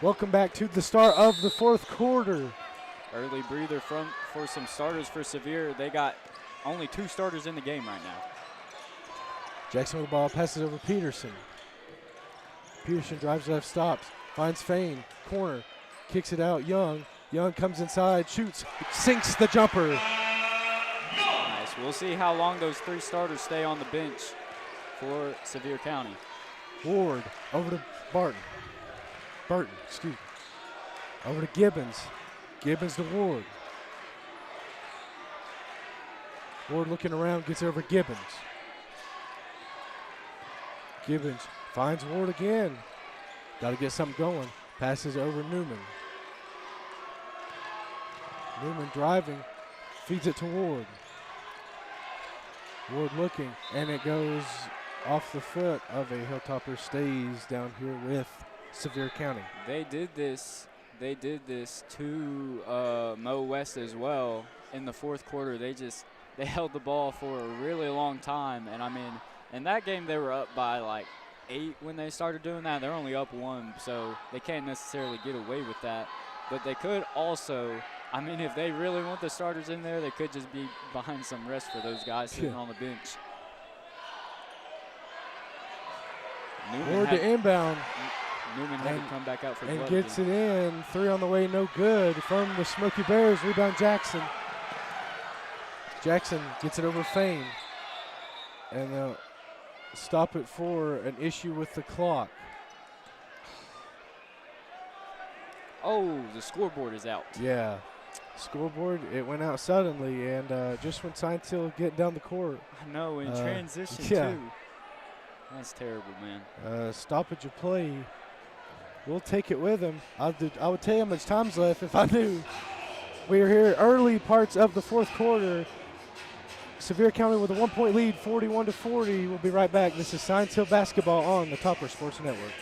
Welcome back to the start of the fourth quarter. Early breather for some starters for Sevier. They got only 2 starters in the game right now. Jackson with the ball, passes over Peterson. Peterson drives left, stops, finds Fane, corner, kicks it out, Young. Young comes inside, shoots, sinks the jumper. Nice. We'll see how long those 3 starters stay on the bench for Sevier County. Ward over to Burton, excuse me. Over to Gibbons. Gibbons to Ward. Ward looking around, gets over Gibbons. Gibbons finds Ward again. Got to get something going. Passes over Newman. Newman driving, feeds it to Ward. Ward looking, and it goes off the foot of a Hilltopper, stays down here with Sevier County. They did this to Mo West as well in the fourth quarter. They held the ball for a really long time, and I mean, in that game they were up by like 8 when they started doing that. They're only up 1, so they can't necessarily get away with that. But they could also, I mean, if they really want the starters in there, they could just be behind some rest for those guys sitting on the bench. Ward to inbound. Newman had to come back out for and Blood gets again. it in. 3 on the way, no good from the Smoky Bears. Rebound Jackson. Jackson gets it over Fane. And they'll stop it for an issue with the clock. Oh, the scoreboard is out. Yeah. Scoreboard, it went out suddenly, and just when Science Hill getting down the court. I know, in transition, yeah. too. That's terrible, man. Stoppage of play. We'll take it with him. I would tell you how much time's left if I knew. We are here early parts of the fourth quarter. Sevier County with a 1-point lead, 41-40. We'll be right back. This is Science Hill basketball on the Topper Sports Network.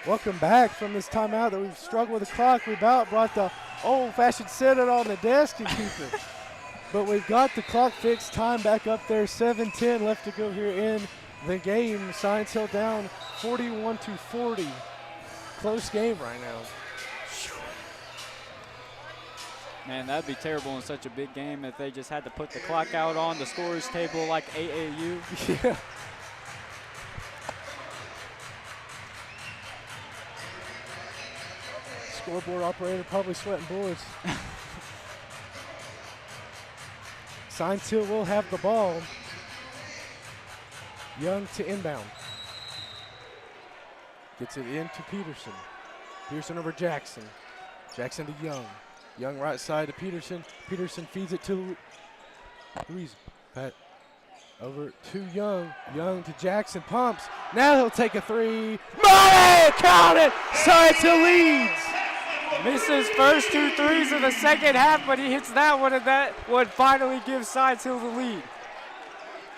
Welcome back from this timeout that we've struggled with the clock. We about brought the old-fashioned set it on the desk and keep it. But we've got the clock fixed, time back up there, 7:10 left to go here in the game. Science Hill down 41-40. Close game right now. Man, that'd be terrible in such a big game if they just had to put the clock out on the scorer's table like AAU. Yeah. Scoreboard operator probably sweating bullets. Science Hill will have the ball. Young to inbound. Gets it into Peterson. Peterson over Jackson. Jackson to Young. Young right side to Peterson. Peterson feeds it to Louise. Pat over to Young. Young to Jackson. Pumps. Now he'll take a three. Money! Count it! Science Hill leads. Misses first 2 threes in the second half, but he hits that one, and that would finally give Science Hill the lead.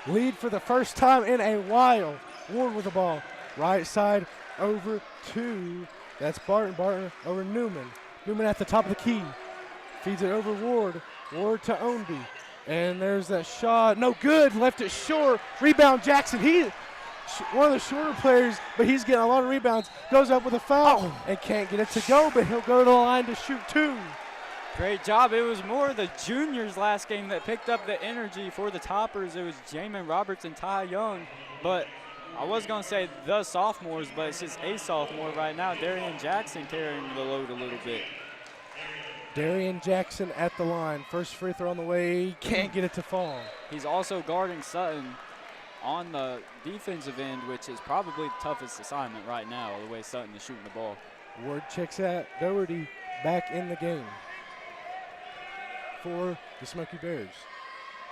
Lead for the first time in a while. Ward with the ball. Right side over to That's Barton. Barton over Newman. Newman at the top of the key. Feeds it over Ward. Ward to Ownby. And there's that shot. No good. Left it short. Rebound Jackson. One of the shorter players, but he's getting a lot of rebounds. Goes up with a foul and can't get it to go, but he'll go to the line to shoot 2. Great job. It was more the juniors last game that picked up the energy for the Toppers. It was Jamin Roberts and Ty Young, but I was going to say the sophomores, but it's just a sophomore right now. Darian Jackson carrying the load a little bit. Darian Jackson at the line. First free throw on the way. Can't get it to fall. He's also guarding Sutton on the defensive end, which is probably the toughest assignment right now, the way Sutton is shooting the ball. Ward checks out. Doherty back in the game for the Smoky Bears.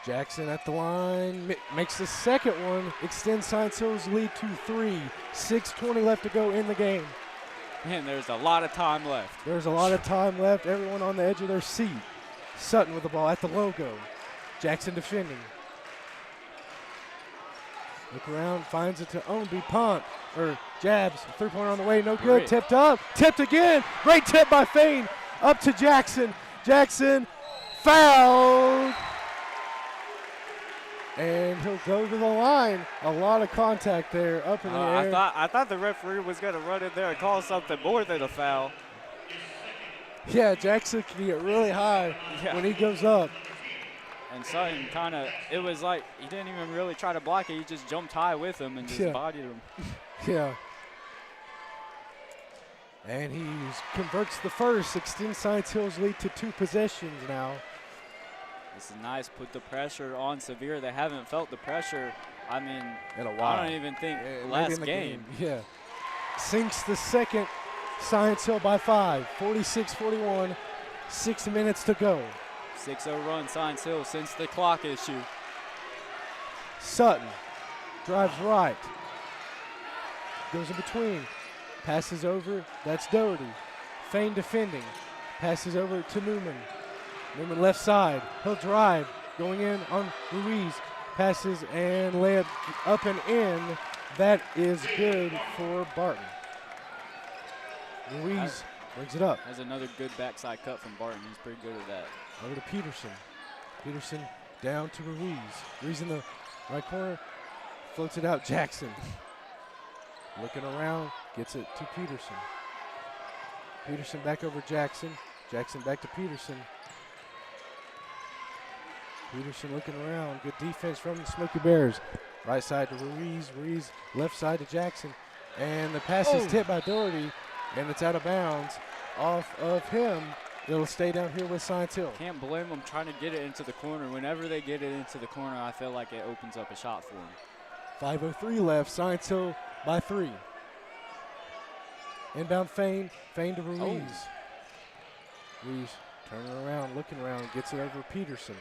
Jackson at the line, makes the second one, extends Science Hill's lead to 3. 6:20 left to go in the game. Man, there's a lot of time left. There's a lot of time left. Everyone on the edge of their seat. Sutton with the ball at the logo. Jackson defending. Look around, finds it to Ownby. Punt, or jabs. 3-pointer on the way, no good. Great. Tipped up, tipped again. Great tip by Fain. Up to Jackson. Jackson fouled. And he'll go to the line. A lot of contact there, up in the air. I thought the referee was going to run in there and call something more than a foul. Yeah, Jackson can get really high when he goes up. And Sutton kind of, it was like he didn't even really try to block it. He just jumped high with him and just bodied him. Yeah. And he converts the first, extends Science Hill's lead to 2 possessions now. This is nice. Put the pressure on Sevier. They haven't felt the pressure, I mean, in a while. I don't even think last game. Yeah. Sinks the second, Science Hill by 5. 46-41, 6 minutes to go. 6-0 run, Science Hill, since the clock issue. Sutton drives right. Goes in between. Passes over. That's Doherty. Fain defending. Passes over to Newman. Newman left side. He'll drive. Going in on Ruiz. Passes and layup up and in. That is good for Barton. Ruiz brings it up. That's another good backside cut from Barton. He's pretty good at that. Over to Peterson. Peterson down to Ruiz. Ruiz in the right corner. Floats it out. Jackson. Looking around. Gets it to Peterson. Peterson back over Jackson. Jackson back to Peterson. Peterson looking around. Good defense from the Smoky Bears. Right side to Ruiz. Ruiz left side to Jackson. And the pass is tipped by Doherty. And it's out of bounds off of him. It'll stay down here with Science Hill. Can't blame them trying to get it into the corner. Whenever they get it into the corner, I feel like it opens up a shot for them. 5:03 left. Science Hill by 3. Inbound Fain. Fain to Ruiz. Ruiz turning around, looking around, gets it over Peterson.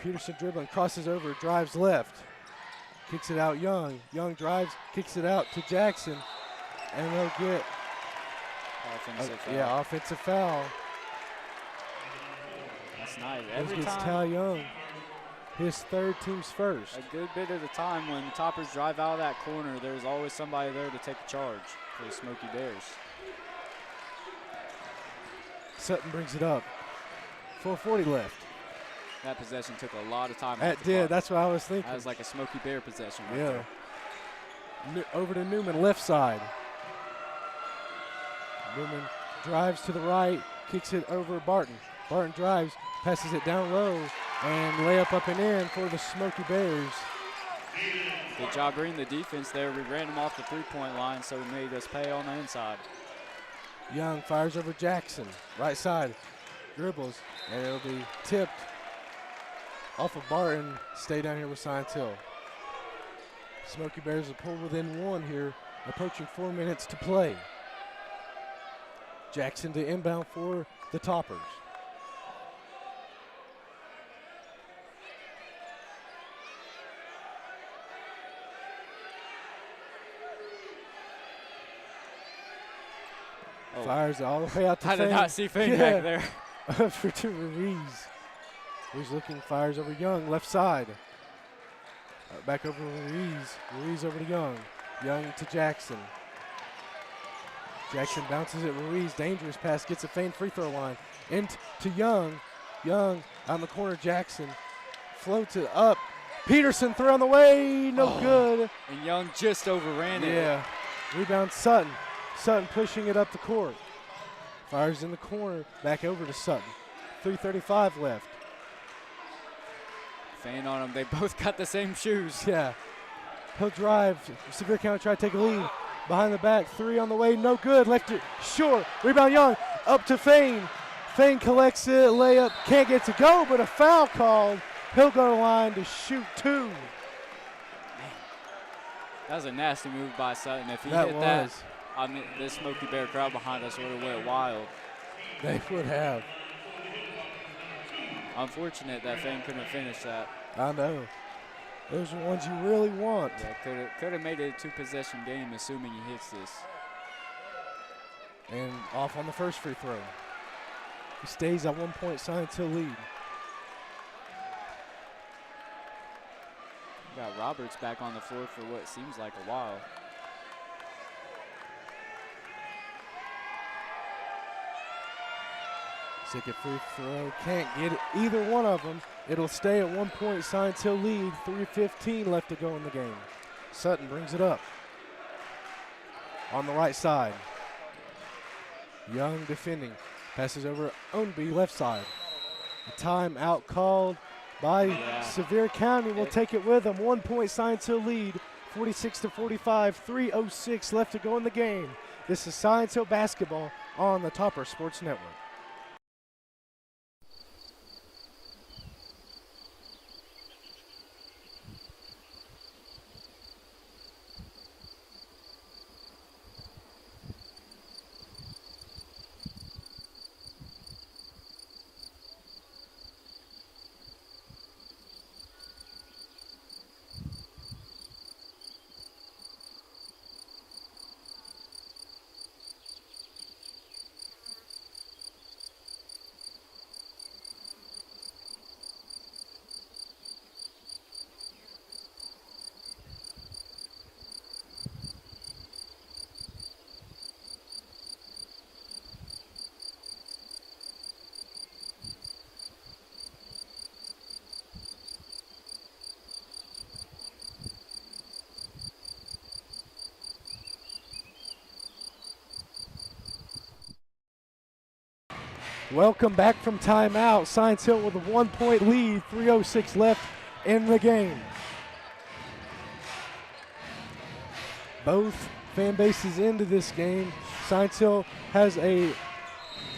Peterson dribbling, crosses over, drives left. Kicks it out Young. Young drives, kicks it out to Jackson. And they'll get offensive foul. Yeah, offensive foul. That's nice. This Every gets time, Ty Young, his 3rd team's first. a good bit of the time when the Toppers drive out of that corner, there's always somebody there to take a charge for the Smoky Bears. Sutton brings it up. 4:40 left. That possession took a lot of time. That did. That's what I was thinking. That was like a Smoky Bear possession. Right Yeah. there. Over to Newman, left side. Newman drives to the right, kicks it over Barton. Barton drives, passes it down low, and layup up and in for the Smoky Bears. Good job reading the defense there. We ran them off the 3-point line, so we made us pay on the inside. Young fires over Jackson, right side, dribbles, and it'll be tipped off of Barton. Stay down here with Science Hill. Smoky Bears will pull within 1 here, approaching 4 minutes to play. Jackson to inbound for the Toppers. Fires all the way out to I did Fain. not see Fain back there. Over to Ruiz. Ruiz looking, fires over Young, left side. Back over to Ruiz. Ruiz over to Young. Young to Jackson. Jackson bounces it. Ruiz, dangerous pass, gets a feint free throw line. Into Young. Young on the corner. Jackson floats it up. Peterson throw on the way. No good. And Young just overran it. Yeah. Rebound Sutton. Sutton pushing it up the court. Fires in the corner. Back over to Sutton. 3:35 left. Feint on them. They both got the same shoes. Yeah. He'll drive. Sevier County try to take a lead. Behind the back. Three on the way. No good. Left it short. Rebound Young. Up to Fain. Fain collects it. Layup. Can't get to go, but a foul called. He'll go to the line to shoot two. Man, that was a nasty move by Sutton. If he That hit was. that, I mean, this Smoky Bear crowd behind us would have went wild. They would have. Unfortunate that Fain couldn't finish that. I know. Those are the ones you really want. Yeah, could have made it a two-possession game, assuming he hits this. And off on the first free throw. He stays at 1 point, Science Hill lead. Got Roberts back on the floor for what seems like a while. Second free throw, can't get it, either one of them. It'll stay at 1 point, Science Hill lead, 3:15 left to go in the game. Sutton brings it up. On the right side. Young defending, passes over Ownby, left side. A timeout called by Sevier County. Will take it with them. 1 point, Science Hill lead, 46-45, 3:06 left to go in the game. This is Science Hill basketball on the Topper Sports Network. Welcome back from timeout. Science Hill with a 1 point lead, 3:06 left in the game. Both fan bases into this game. Science Hill has a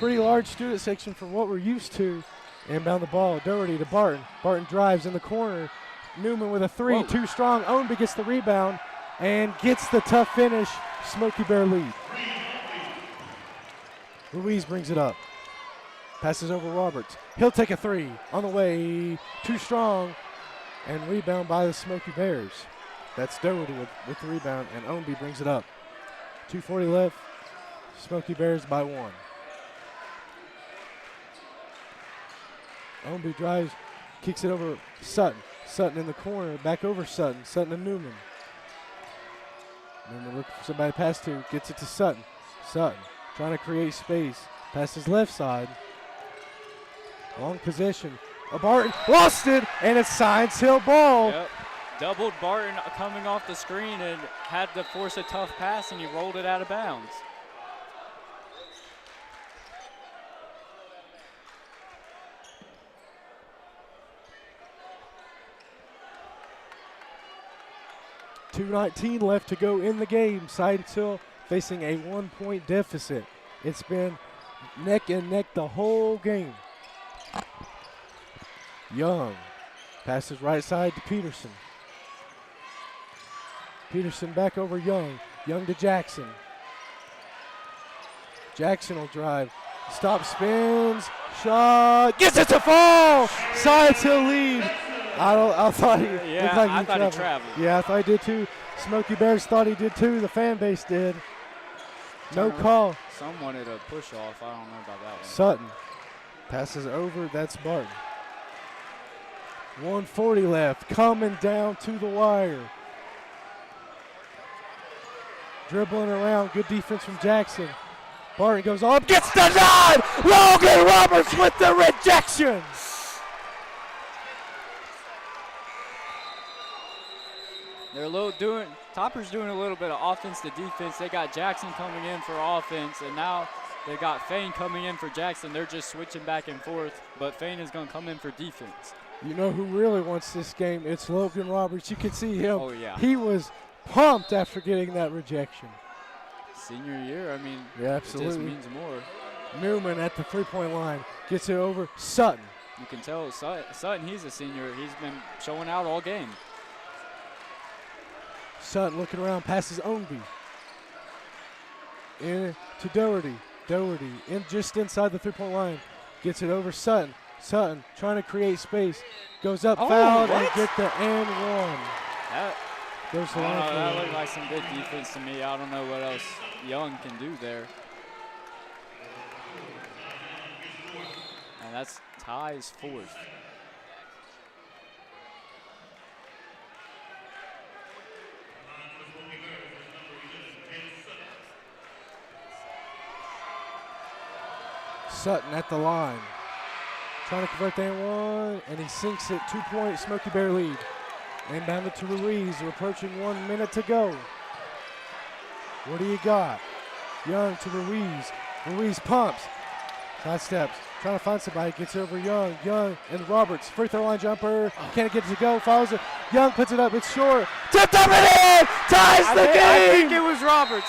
pretty large student section for what we're used to. Inbound the ball, Doherty to Barton. Barton drives in the corner. Newman with a three, too strong. Ownby gets the rebound and gets the tough finish. Smoky Bear lead. Ruiz brings it up. Passes over Roberts. He'll take a three on the way. Too strong. And rebound by the Smoky Bears. That's Doherty with the rebound, and Ownby brings it up. 2:40 left. Smoky Bears by one. Ownby drives, kicks it over Sutton. Sutton in the corner, back over Sutton. Sutton to Newman. Newman looking for somebody to pass to, gets it to Sutton. Sutton trying to create space. Passes left side. Long possession. Barton lost it, and it's Science Hill ball. Yep. Doubled Barton coming off the screen and had to force a tough pass, and he rolled it out of bounds. .219 left to go in the game. Science Hill facing a 1 point deficit. It's been neck and neck the whole game. Young passes right side to Peterson. Peterson back over Young. Young to Jackson. Jackson will drive. Stop, spins, shot, gets it to fall. Science Hill lead. I thought he looked like I thought he traveled. Yeah, I thought he did too. Smoky Bears thought he did too. The fan base did. No call. Some wanted a push off. I don't know about that one. Sutton passes over. That's Barton. 1:40 left. Coming down to the wire. Dribbling around. Good defense from Jackson. Barton goes up, gets denied. Logan Roberts with the rejection. Topper's doing a little bit of offense to defense. They got Jackson coming in for offense, and now they got Fane coming in for Jackson. They're just switching back and forth, but Fane is going to come in for defense. You know who really wants this game? It's Logan Roberts. You can see him. Oh, yeah. He was pumped after getting that rejection. Senior year, I mean, yeah, absolutely. It just means more. Newman at the three-point line gets it over Sutton. You can tell Sutton, he's a senior. He's been showing out all game. Sutton looking around, passes Ownby. In to Doherty. Doherty just inside the three-point line. Gets it over Sutton. Sutton trying to create space. Goes up, fouled, and get the and one. That looked like some good defense to me. I don't know what else Young can do there. And that's Ty's fourth. Sutton at the line. Trying to convert the and one, and he sinks it. 2-point Smoky Bear lead. Inbounded to Ruiz. We're approaching 1 minute to go. What do you got? Young to Ruiz. Ruiz pumps. Side steps. Trying to find somebody. Gets over Young. Young and Roberts. Free throw line jumper. Can't get it to go. Fouls it. Young puts it up. It's short. Tipped up and in. Ties the game. I think it was Roberts.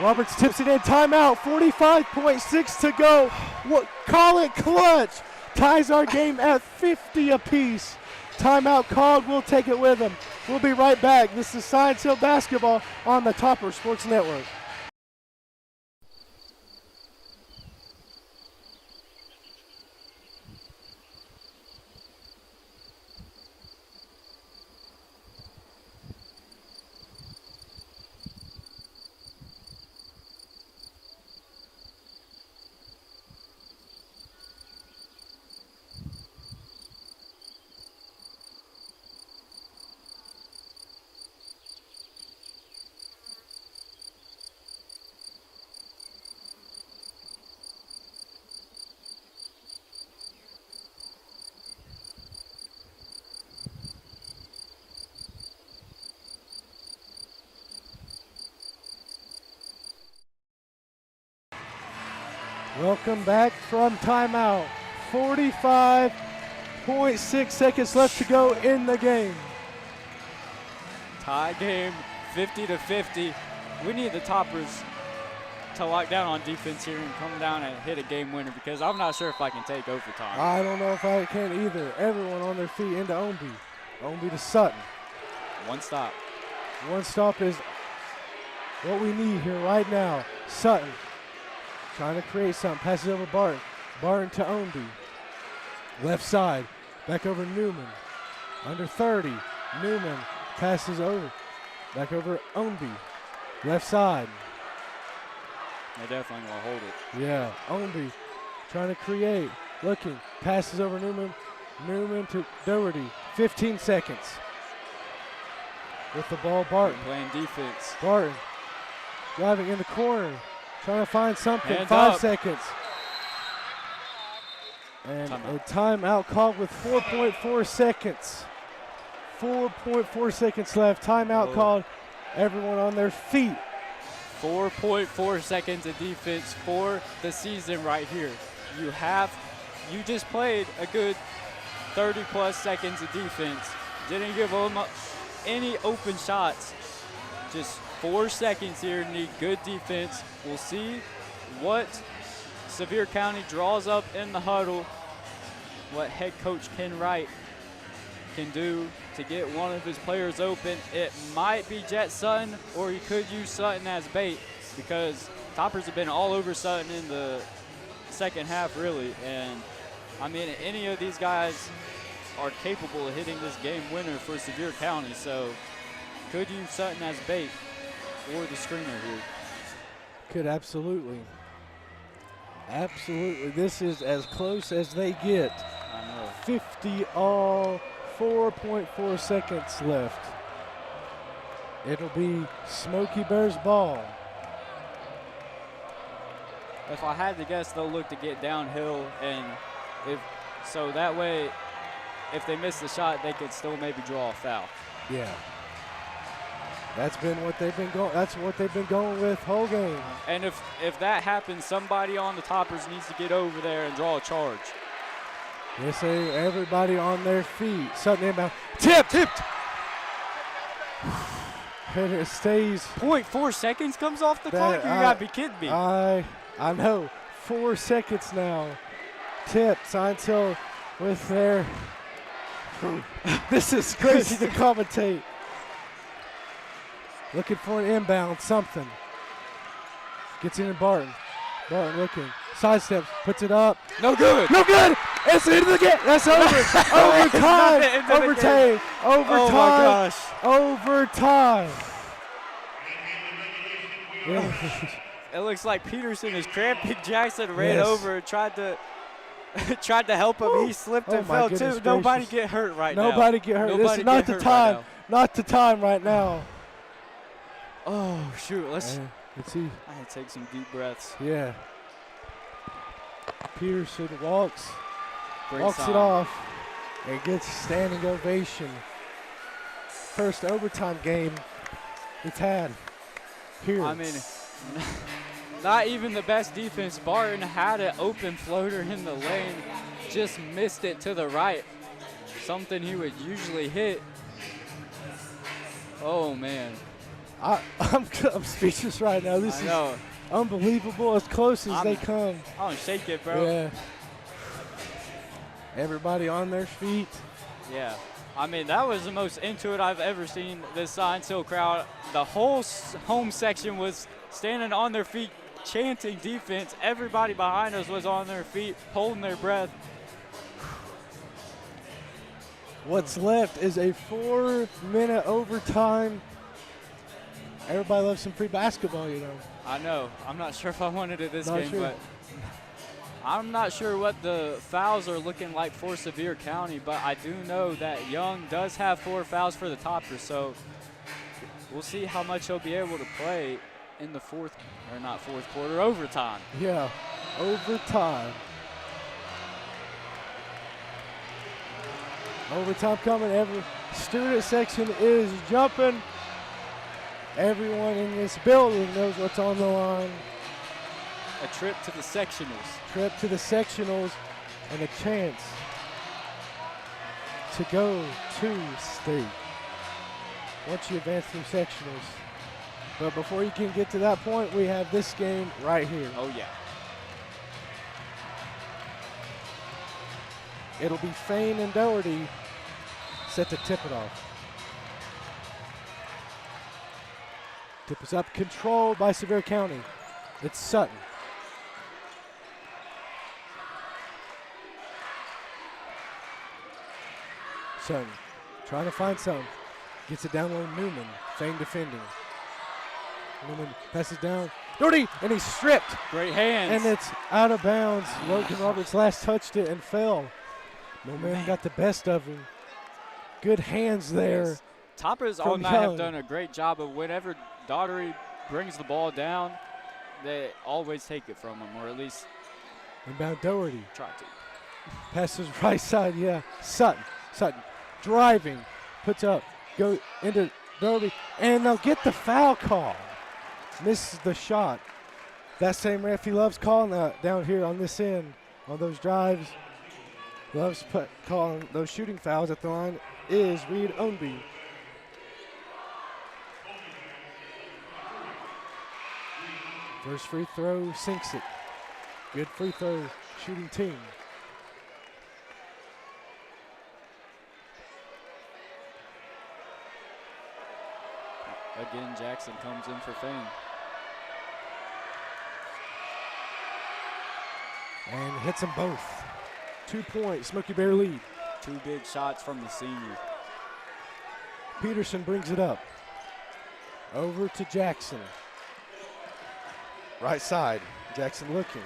Roberts tips it in. Timeout. 45.6 to go. Call it clutch. Ties our game at 50 apiece. Timeout called. We'll take it with him. We'll be right back. This is Science Hill Basketball on the Topper Sports Network. Welcome back from timeout. 45.6 seconds left to go in the game. Tie game, 50-50. We need the Toppers to lock down on defense here and come down and hit a game winner, because I'm not sure if I can take overtime. I don't know if I can either. Everyone on their feet into Ownby. Ownby to Sutton. One stop. One stop is what we need here right now. Sutton trying to create something. Passes over Barton. Barton to Ownby. Left side. Back over Newman. Under 30. Newman passes over. Back over Ownby. Left side. They definitely will hold it. Yeah. Ownby trying to create. Looking. Passes over Newman. Newman to Doherty. 15 seconds. With the ball, Barton. Playing defense. Barton driving in the corner. Trying to find something. Hands 5 up. seconds. And a timeout called with 4.4 seconds. 4.4 seconds left. Timeout called. Everyone on their feet. 4.4 seconds of defense for the season right here. You just played a good 30-plus seconds of defense. Didn't give them any open shots. Just 4 seconds here. Need good defense. We'll see what Sevier County draws up in the huddle, what head coach Ken Wright can do to get one of his players open. It might be Jet Sutton, or he could use Sutton as bait, because Toppers have been all over Sutton in the second half, really. And, I mean, any of these guys are capable of hitting this game winner for Sevier County, so could use Sutton as bait or the screener here. Could absolutely. Absolutely. This is as close as they get. I know. 50 all, 4.4 seconds left. It'll be Smoky Bears ball. if I had to guess, they'll look to get downhill, and so that way, if they miss the shot, they could still maybe draw a foul. Yeah. That's been what they've been going. That's what they've been going with whole game. And if that happens, somebody on the Toppers needs to get over there and draw a charge. Yes, everybody on their feet. Sutton inbound. Tipped. And it stays. 0.4 seconds comes off the clock? You gotta be kidding me. I know. 4 seconds now. Tipped. Seinfeld with their. This is crazy to commentate. Looking for an inbound, something. Gets in Barton. Barton looking. Sidesteps, puts it up. No good. No good. It's the end of the game. That's over. Overtime. Overtime. Oh my gosh. Overtime. Yeah. It looks like Peterson is cramping. Jackson ran Yes. over and tried to help him. He slipped and fell too. Gracious. Nobody get hurt right now. Nobody get hurt. This is not the time. Not the time right now. Oh, shoot. Let's see. I had to take some deep breaths. Yeah. Peterson walks Great it sign. off and gets standing ovation. First overtime game it's had here. I mean, not even the best defense. Barton had an open floater in the lane, just missed it to the right. Something he would usually hit. Oh, man. I'm speechless right now. This is unbelievable, as close as they come. Oh, shake it, bro. Yeah. Everybody on their feet. Yeah. I mean, that was the most into it I've ever seen this Science Hill crowd. The whole home section was standing on their feet, chanting defense. Everybody behind us was on their feet, holding their breath. What's left is a 4-minute overtime. Everybody loves some free basketball, you know. I know. I'm not sure if I wanted it this Not game, sure. but I'm not sure what the fouls are looking like for Sevier County, but I do know that Young does have 4 fouls for the Toppers, so we'll see how much he'll be able to play in the fourth quarter, overtime. Yeah, overtime. Overtime coming. Every student section is jumping. Everyone in this building knows what's on the line. A trip to the sectionals. Trip to the sectionals and a chance to go to state once you advance through sectionals. But before you can get to that point, we have this game right here. Oh, yeah. It'll be Fain and Doherty set to tip it off. Tip is up, controlled by Sevier County. It's Sutton. Sutton trying to find some. Gets it down low, Newman. Fain defending. Newman passes down. Doherty, and he's stripped. Great hands. And it's out of bounds. Logan Roberts last touched it and fell. No man got the best of him. Good hands there. Yes. Toppers all night have done a great job of whenever Daugherty brings the ball down, they always take it from him, or at least inbound Doherty. Try to. Passes right side, yeah. Sutton driving, puts up, go into Doherty, and they'll get the foul call. Misses the shot. That same ref he loves calling down here on this end, on those drives. Loves calling those shooting fouls at the line is Reed Ownby. First free throw, sinks it. Good free throw shooting team. Again, Jackson comes in for Fain. And hits them both. 2 points, Smoky Bear lead. 2 big shots from the senior. Peterson brings it up. Over to Jackson. Right side, Jackson looking.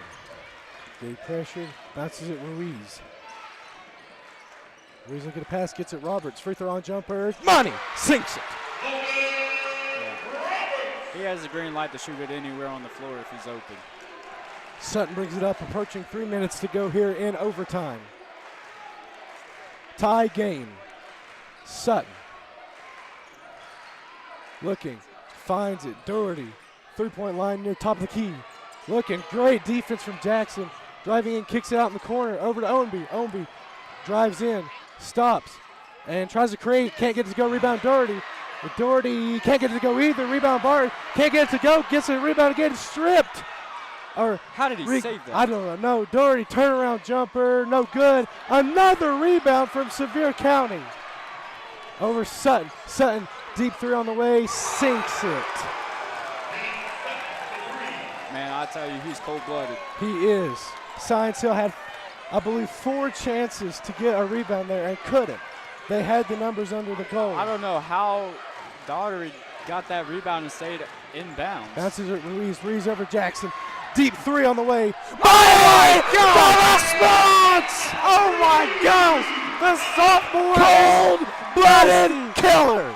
Big pressure, bounces it Ruiz. Ruiz looking to pass, gets it Roberts. Free throw on jumper, money, sinks it. Yeah. He has a green light to shoot it anywhere on the floor if he's open. Sutton brings it up, approaching 3 minutes to go here in overtime. Tie game. Sutton. Looking, finds it. Doherty, three-point line near top of the key. Looking, great defense from Jackson. Driving in, kicks it out in the corner, over to Ownby. Ownby drives in, stops, and tries to create. Can't get it to go, rebound Doherty. But Doherty can't get it to go either. Rebound Bart, can't get it to go, gets a rebound again, stripped. Or how did he save that? I don't know. No, Doherty turnaround jumper, no good. Another rebound from Sevier County. Over Sutton. Sutton, deep three on the way, sinks it. Man, I tell you, he's cold-blooded. He is. Science Hill had, I believe, 4 chances to get a rebound there and couldn't. They had the numbers under the goal. I don't know how Daugherty got that rebound and stayed inbounds. Bounces it, Ruiz over Jackson. Deep three on the way. Oh my God! The response! Oh my gosh! The sophomore cold-blooded killer.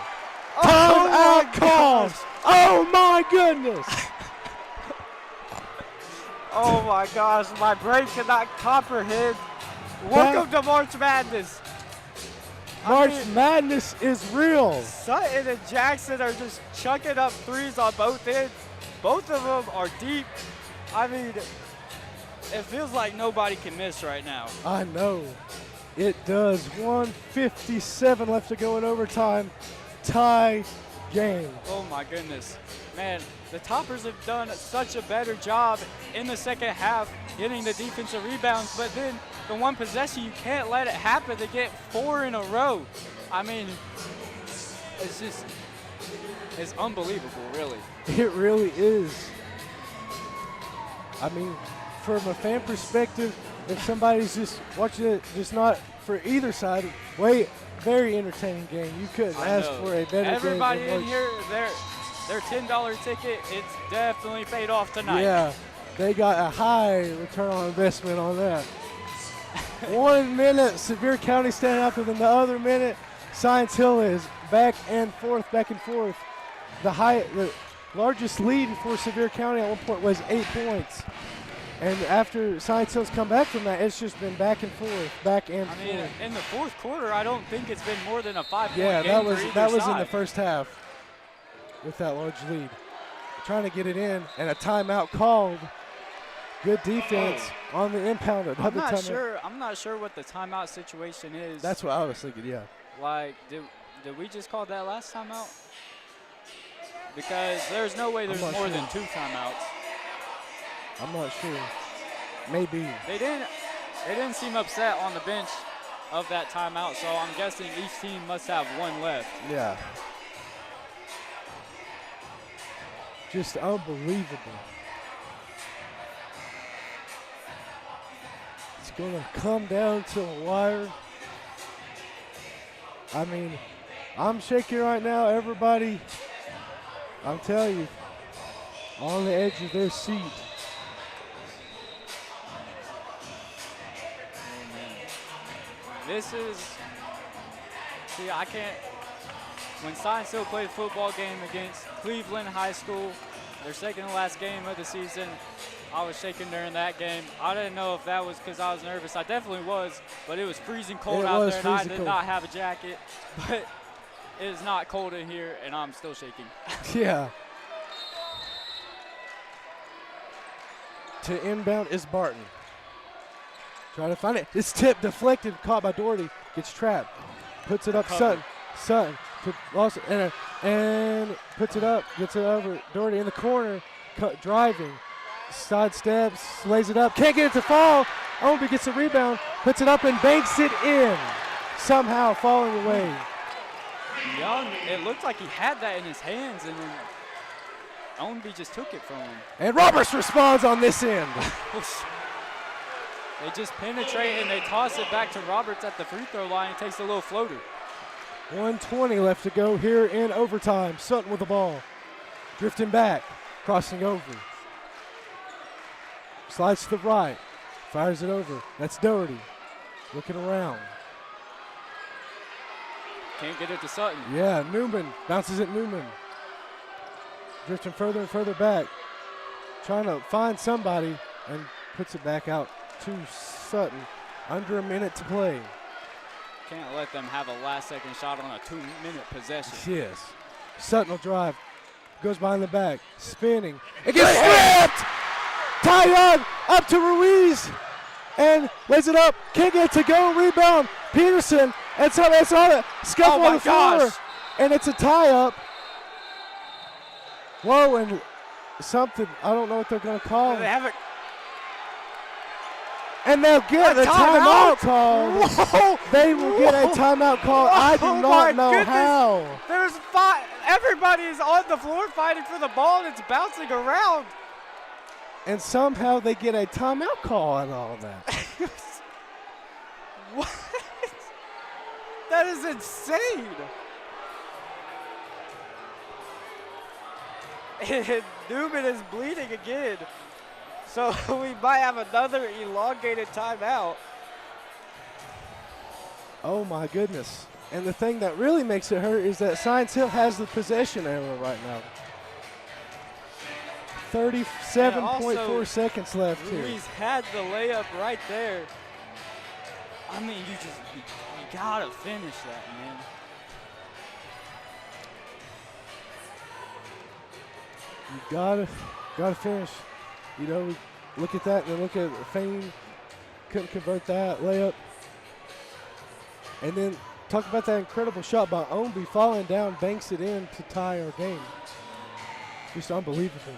Timeout calls. Oh my goodness! Oh my gosh, my brain cannot comprehend. Welcome to March Madness. March Madness is real. Sutton and Jackson are just chucking up threes on both ends. Both of them are deep. I mean, it feels like nobody can miss right now. I know. It does. 1:57 left to go in overtime. Tie game. Oh my goodness. Man, the Toppers have done such a better job in the second half getting the defensive rebounds, but then the one possession, you can't let it happen to get 4 in a row. I mean, it's unbelievable, really. It really is. I mean, from a fan perspective, if somebody's just watching it, just not for either side, very entertaining game. You couldn't ask for a better Everybody game. Everybody in here, their $10 ticket, it's definitely paid off tonight. Yeah, they got a high return on investment on that. 1 minute, Sevier County standing up, and then the other minute, Science Hill is back and forth. The largest lead for Sevier County at one point was 8 points. And after Science Hill's come back from that, it's just been back and forth. I mean, in the fourth quarter, I don't think it's been more than a 5-point game. Yeah, that was side. in the first half with that large lead. Trying to get it in, and a timeout called. Good defense on the impound. I'm not sure what the timeout situation is. That's what I was thinking, yeah. Like, did we just call that last timeout? Because there's no way there's more than 2 timeouts. I'm not sure. Maybe. They didn't seem upset on the bench of that timeout, so I'm guessing each team must have 1 left. Yeah. Just unbelievable. It's going to come down to a wire. I mean, I'm shaking right now. Everybody, I'm telling you, on the edge of their seat. I can't, when Science Hill played a football game against Cleveland High School, their second to last game of the season, I was shaking during that game. I didn't know if that was because I was nervous. I definitely was, but it was freezing cold out there, and I did not have a jacket. But it is not cold in here, and I'm still shaking. Yeah. To inbound is Barton. Trying to find it. It's tipped, deflected, caught by Doherty. Gets trapped. Puts it up, Sutton. Lost it, and puts it up. Gets it over. Doherty in the corner, driving. Side steps, lays it up. Can't get it to fall. Ownby gets a rebound, puts it up and banks it in. Somehow falling away. Young, it looked like he had that in his hands, and then Ownby just took it from him. And Roberts responds on this end. They just penetrate and they toss it back to Roberts at the free throw line. He takes a little floater. 1:20 left to go here in overtime. Sutton with the ball. Drifting back, crossing over. Slides to the right, fires it over. That's Doherty. Looking around. Can't get it to Sutton. Yeah, Newman bounces it. Newman. Drifting further and further back. Trying to find somebody and puts it back out to Sutton. Under a minute to play. Can't let them have a last-second shot on a 2-minute possession. Yes. Sutton will drive. Goes behind the back. Spinning. It gets stripped! Ty Young up to Ruiz. And lays it up. Can't get it to go. Rebound. Peterson. And so that's on it. Scuffle on the floor. And it's a tie-up. Whoa, and something. I don't know what they're going to call. They have it. And they'll get a timeout called. Whoa. They will get a timeout called. I do not know goodness. how. There's 5. Everybody is on the floor fighting for the ball, and it's bouncing around. And somehow they get a timeout call out of all that. What? That is insane. And Newman is bleeding again. So we might have another elongated timeout. Oh my goodness. And the thing that really makes it hurt is that Science Hill has the possession arrow right now. 37.4 seconds left here. Ruiz had the layup right there. I mean, you gotta finish that, man. You gotta finish. You know, look at that and then look at Fane. Couldn't convert that layup. And then talk about that incredible shot by Ownby, falling down, banks it in to tie our game. Just unbelievable.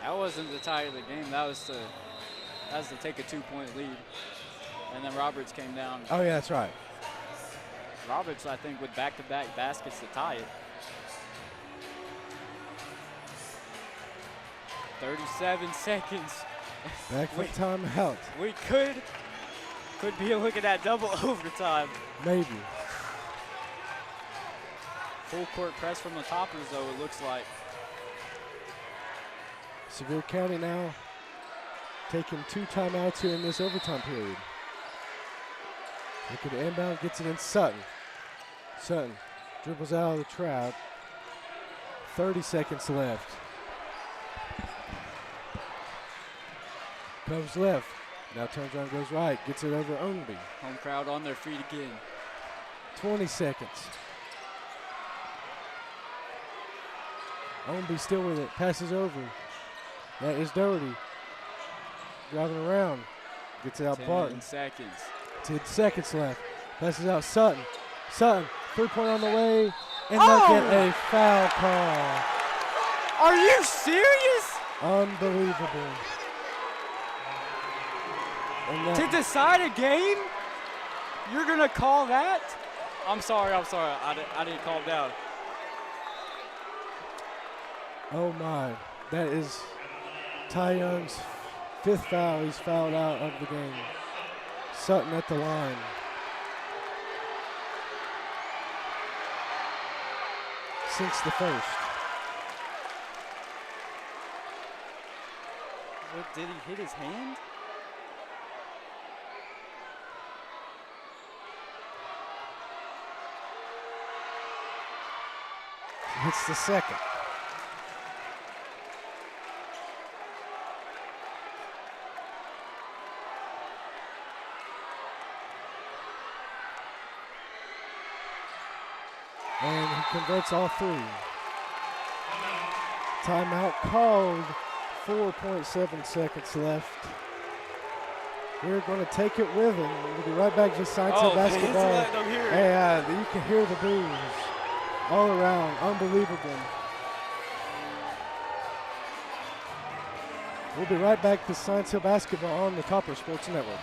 That wasn't the tie of the game. That was to take a 2-point lead. And then Roberts came down. Oh yeah, that's right. Roberts, I think, with back-to-back baskets to tie it. 37 seconds. Back for timeout. We could be looking at double overtime. Maybe. Full court press from the Toppers, though, it looks like. Sevier County now taking 2 timeouts here in this overtime period. Look at the inbound, gets it in Sutton. Sutton dribbles out of the trap. 30 seconds left. Comes left. Now turns around, goes right. Gets it over Ownby. Home crowd on their feet again. 20 seconds. Ownby still with it. Passes over. That is Doherty. Driving around. Gets it out 10 Barton. seconds. 10 seconds left. Passes out Sutton. Sutton, 3-point on the way. And they'll get a foul call. Are you serious? Unbelievable. And To decide a game? You're going to call that? I'm sorry. I didn't call down. oh my, that is Ty Young's 5th foul. He's fouled out of the game. Sutton at the line. Since the first. What, did he hit his hand? Hits the second. And he converts all 3. Timeout called. 4.7 seconds left. We're going to take it with him. We'll be right back to Science Hill basketball. Hey, you can hear the boos all around. Unbelievable. We'll be right back to Science Hill basketball on the Topper Sports Network.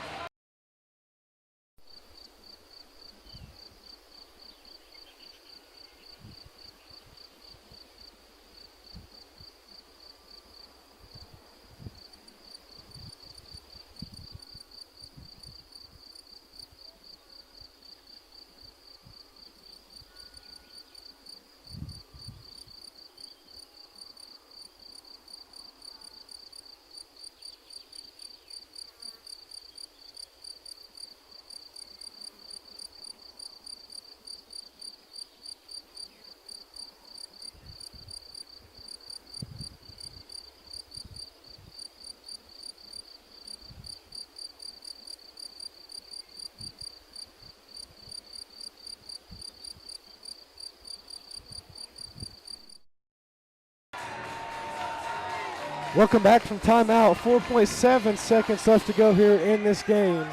Welcome back from timeout. 4.7 seconds left to go here in this game.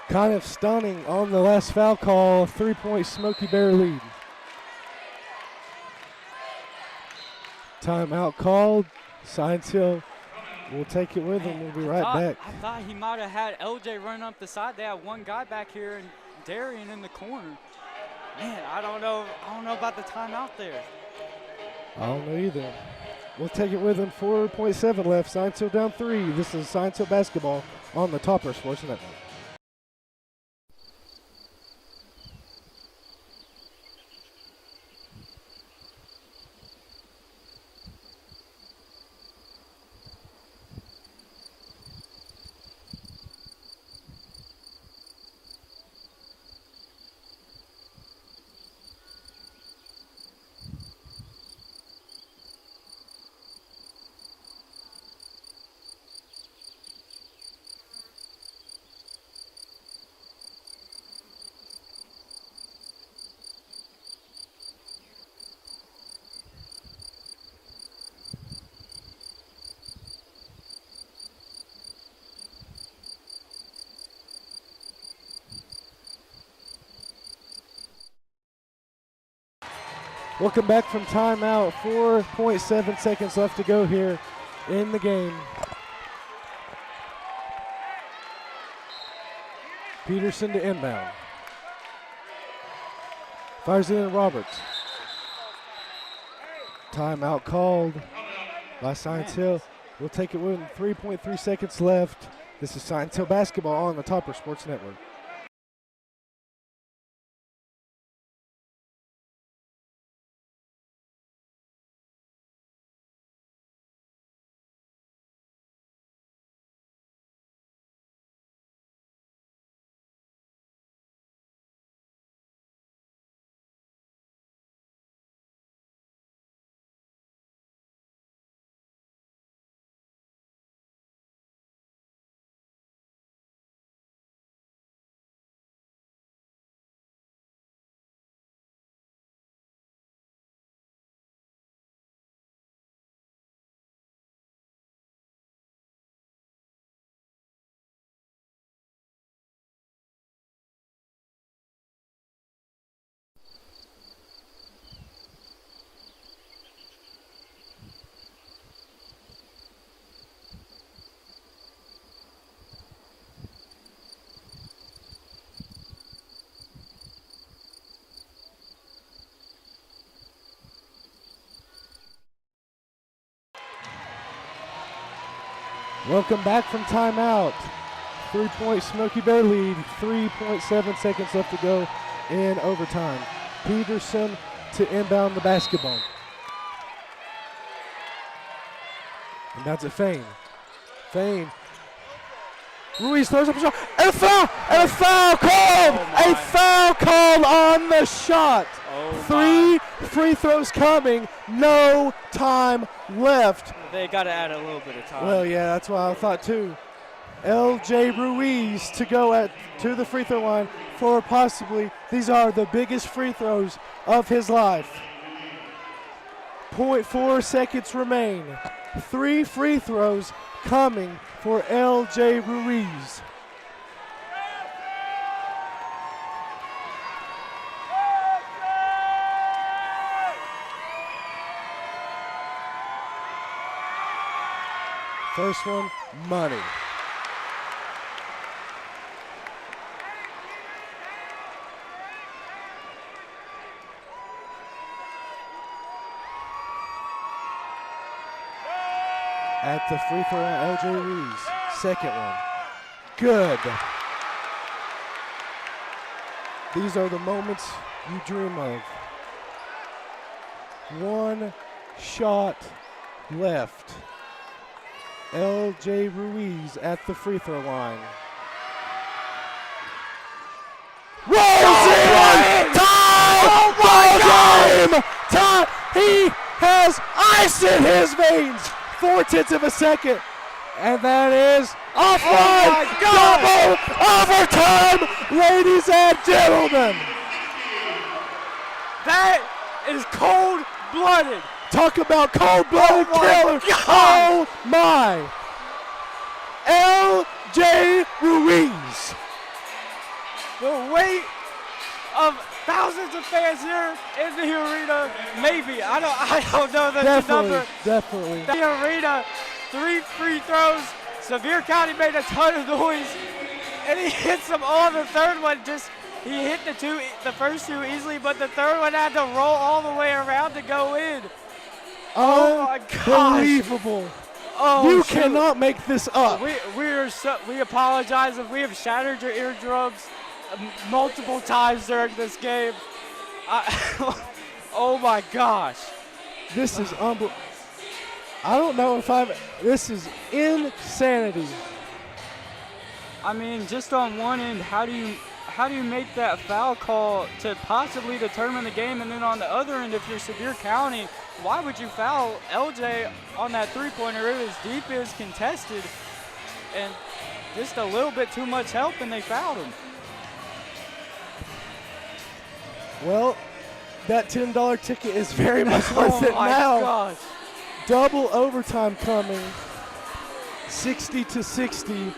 Kind of stunning on the last foul call. 3-point Smoky Bear lead. Timeout called. Science Hill will take it with him. We'll be right back. I thought he might have had LJ running up the side. They have one guy back here and Darian in the corner. Man, I don't know about the timeout there. I don't know either. We'll take it with him. 4.7 left. Science Hill down 3. This is Science Hill basketball on the Topper Sports Network. Welcome back from timeout. 4.7 seconds left to go here in the game. Peterson to inbound. Fires it in Roberts. Timeout called by Science Hill. We'll take it with 3.3 seconds left. This is Science Hill basketball on the Topper Sports Network. Welcome back from timeout. 3-point Smoky Bear lead. 3.7 seconds left to go in overtime. Peterson to inbound the basketball. And that's a Fain. Fain. Ruiz throws up a shot. And a foul! And a foul called! A foul called on the shot. Three free throws coming. No time left. They got to add a little bit of time. Well, yeah, that's what I thought too. LJ Ruiz to go to the free throw line for possibly, these are the biggest free throws of his life. 0.4 seconds remain. 3 free throws coming for LJ Ruiz. First one, money. At the free throw line, LJ Ruiz. Second one. Good. These are the moments you dream of. One shot left. LJ Ruiz at the free throw line. Rolls in! Tie! Oh my God! Tie! He has ice in his veins! 0.4 of a second. And that is offline! Double overtime, ladies and gentlemen! That is cold-blooded. Talk about cold-blooded Oh my killer. God. Oh my. L.J. Ruiz. The weight of thousands of fans here in the arena. Maybe. I don't know the number. Definitely. The arena, 3 free throws. Sevier County made a ton of noise, and he hits them all. The third one he hit the first two easily, but the third one had to roll all the way around to go in. Oh my gosh. Unbelievable. Oh, You shoot. cannot make this up. We apologize if we have shattered your eardrums multiple times during this game. Oh my gosh. This is unbelievable. I don't know if this is insanity. I mean, just on one end, how do you make that foul call to possibly determine the game? And then on the other end, if you're Sevier County, why would you foul LJ on that three-pointer? It was deep, it was contested, and just a little bit too much help, and they fouled him. Well, that $10 ticket is very much worth it Oh my now. gosh. Double overtime coming, 60-60,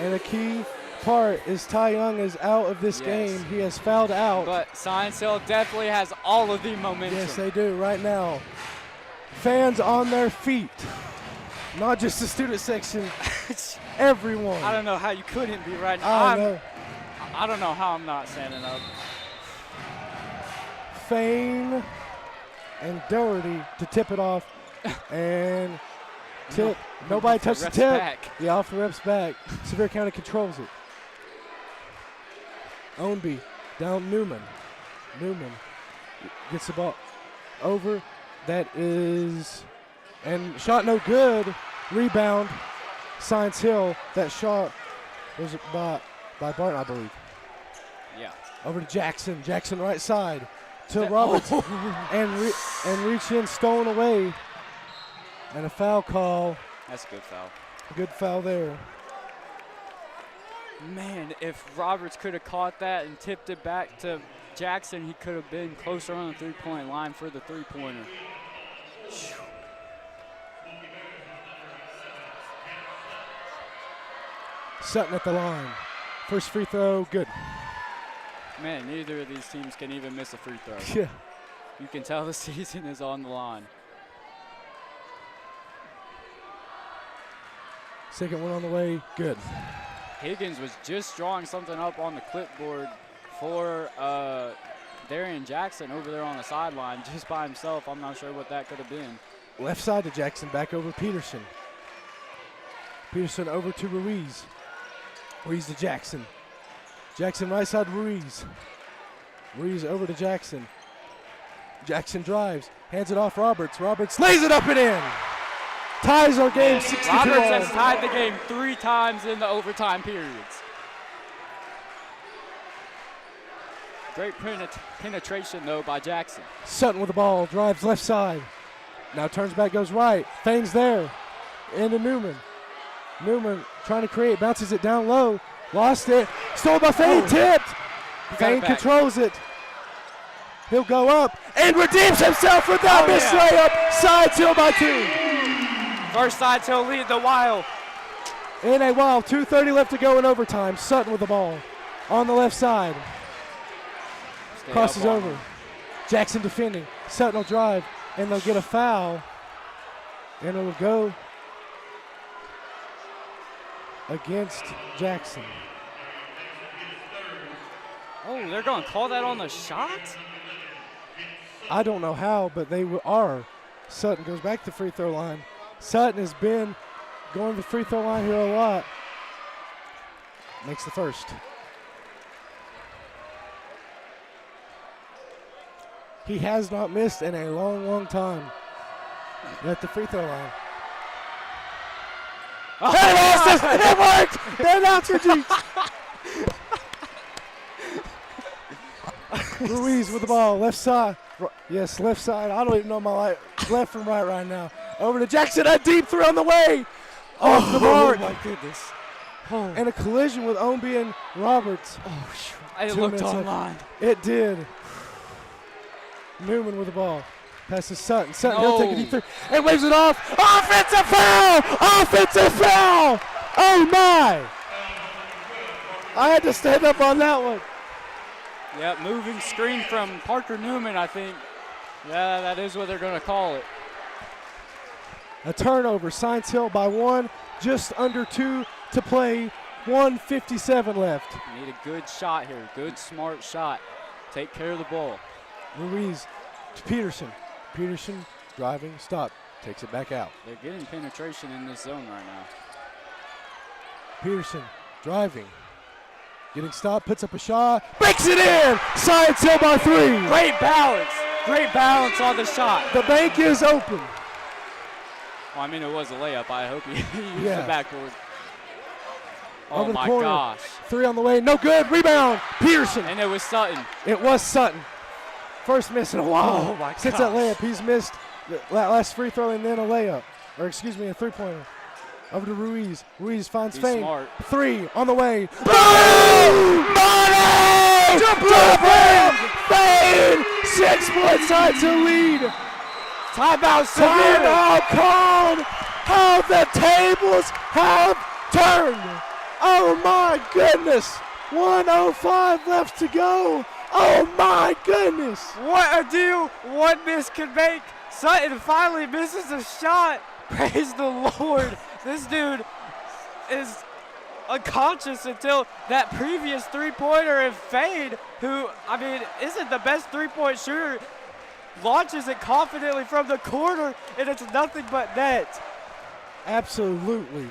and a key part is Ty Young is out of this game. He has fouled out. But Science Hill definitely has all of the momentum. Yes, they do right now. Fans on their feet, not just the student section, everyone. I don't know how you couldn't be right I now. know. I don't know how I'm not standing up. Fane and Doherty to tip it off, and tip. Nobody touched the ref's tip. back. Yeah, off the ref's back. Sevier County controls it. Ownby down Newman. Newman gets the ball over. That is, and shot no good. Rebound, Science Hill. That shot was by Barton, I believe. Yeah. Over to Jackson. Jackson right side to Roberts, and reach in, stolen away, and a foul call. That's a good foul. Good foul there. Man, if Roberts could have caught that and tipped it back to Jackson, he could have been closer on the three-point line for the three-pointer. Sutton at the line. First free throw, good. Man, neither of these teams can even miss a free throw. Yeah. You can tell the season is on the line. Second one on the way, good. Higgins was just drawing something up on the clipboard for Darian Jackson over there on the sideline just by himself. I'm not sure what that could have been. Left side to Jackson, back over Peterson. Peterson over to Ruiz. Ruiz to Jackson. Jackson right side to Ruiz. Ruiz over to Jackson. Jackson drives, hands it off Roberts. Roberts lays it up and in. Ties our game 62 Roberts all. has tied the game 3 times in the overtime periods. Great penetration, though, by Jackson. Sutton with the ball, drives left side. Now turns back, goes right. Fane's there. Into Newman. Newman trying to create, bounces it down low. Lost it. Stolen by Fane, tipped. Fane controls it. He'll go up and redeems himself with that missed layup. Side Hill by 2. First Side Hill lead the Wild. In a while, 2:30 left to go in overtime. Sutton with the ball on the left side. Crosses over. Jackson defending. Sutton will drive, and they'll get a foul. And it'll go against Jackson. Oh, they're going to call that on the shot? I don't know how, but they are. Sutton goes back to the free throw line. Sutton has been going to the free throw line here a lot. Makes the first. He has not missed in a long, long time at the free throw line. It worked! The announcer jinx. Ruiz with the ball, left side. Yes, left side. I don't even know my left from right now. Over to Jackson, a deep three on the way. Off the mark. Oh, my goodness. Oh. And a collision with Ownby and Roberts. It looked online. It did. Newman with the ball. Passes Sutton. Sutton, he'll take a deep three and waves it off. Offensive foul! Offensive foul! Oh, my! I had to stand up on that one. Yep, moving screen from Parker Newman, I think. Yeah, that is what they're going to call it. A turnover. Science Hill by 1, just under 2 to play. 1:57 left. Need a good shot here. Good, smart shot. Take care of the ball. Ruiz to Peterson. Peterson driving, stop. Takes it back out. They're getting penetration in this zone right now. Peterson driving. Getting stopped, puts up a shot, breaks it in! Science Hill by 3. Great balance. Great balance on the shot. The bank is open. Well, I mean, it was a layup. I hope he used Yeah. the backboard. Oh, Over the my corner. gosh. 3 on the way, no good. Rebound, Peterson. And it was Sutton. It was Sutton. First miss in a while. Oh, my Since that layup, he's missed the last free throw and then a layup. Or excuse me, a three-pointer. Over to Ruiz. Ruiz finds He's Fane. smart. 3 on the way. Boom! Money! Triple! Fane! 6-point Science Hill lead. Timeout, Sevier. Timeout called. How the tables have turned. Oh my goodness. 1:05 left to go. Oh my goodness. What a deal one miss can make. Sutton finally misses a shot. Praise the Lord. This dude is unconscious until that previous three-pointer, and Fade, who, I mean, isn't the best three-point shooter, launches it confidently from the corner, and it's nothing but net. Absolutely.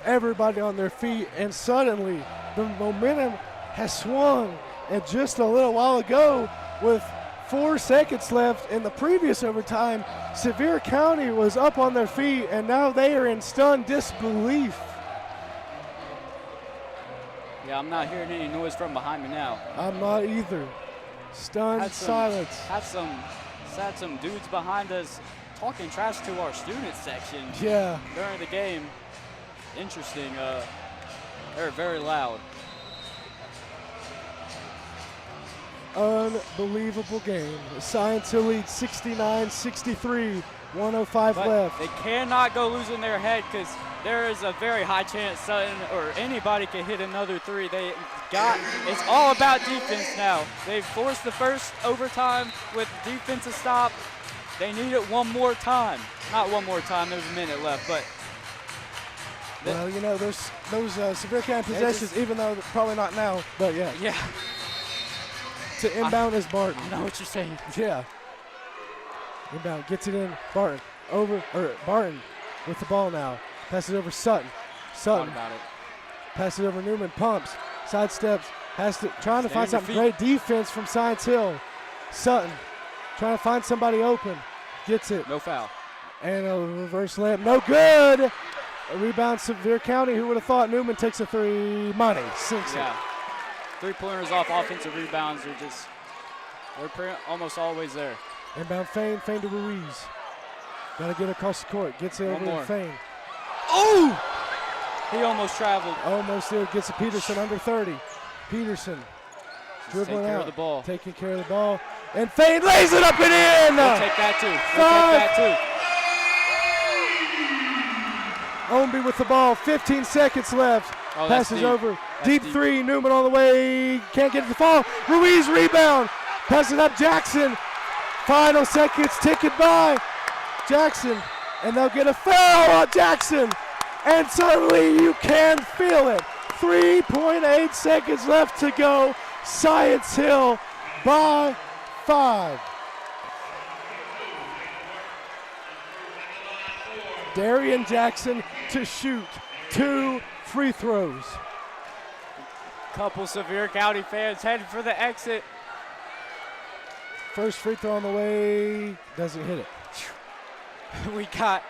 Everybody on their feet, and suddenly the momentum has swung. And just a little while ago, with 4 seconds left in the previous overtime, Sevier County was up on their feet, and now they are in stunned disbelief. Yeah, I'm not hearing any noise from behind me now. I'm not either. Stunned silence. Had some dudes behind us talking trash to our student section Yeah. during the game. Interesting. They're very loud. Unbelievable game. Science Hill leads 69-63. 1:05 But left. they cannot go losing their head, because there is a very high chance Sutton or anybody can hit another three. It's all about defense now. They've forced the first overtime with defensive stop. They need it one more time. Not one more time, there's a minute left, but Well, you know, there's those Sevier County possessions, even though probably not now, but yeah. yeah, To inbound is Barton. I know what you're saying. Yeah. Inbound, gets it in. Barton Barton with the ball now. Passes over Sutton. Thought Sutton about it. passes over Newman. Pumps. Sidesteps. Trying to find Stay on something. your Great defense from Science Hill. Sutton trying to find somebody open. Gets it. No foul. And a reverse layup. No good. A rebound, Sevier County. Who would have thought? Newman takes a three. Money sinks it. Yeah. Three-pointers off offensive rebounds are they're almost always there. Inbound Fane to Ruiz. Got to get across the court. Gets it One over more. to Fane. Oh! He almost traveled. Almost there. Gets to Peterson under 30. Peterson dribbling Take care out. of the ball. Taking care of the ball. And Fane lays it up and in. We'll take that too. We'll take that too. Ownby with the ball. 15 seconds left. Oh, that's Passes deep. over. That's Deep deep. three. Newman on the way. Can't get it to fall. Ruiz rebound. Passes up Jackson. Final seconds ticking by. Jackson. And they'll get a foul on Jackson. And suddenly you can feel it. 3.8 seconds left to go. Science Hill by 5. Darian Jackson to shoot 2 free throws. Couple Sevier County fans heading for the exit. First free throw on the way, doesn't hit it. We got,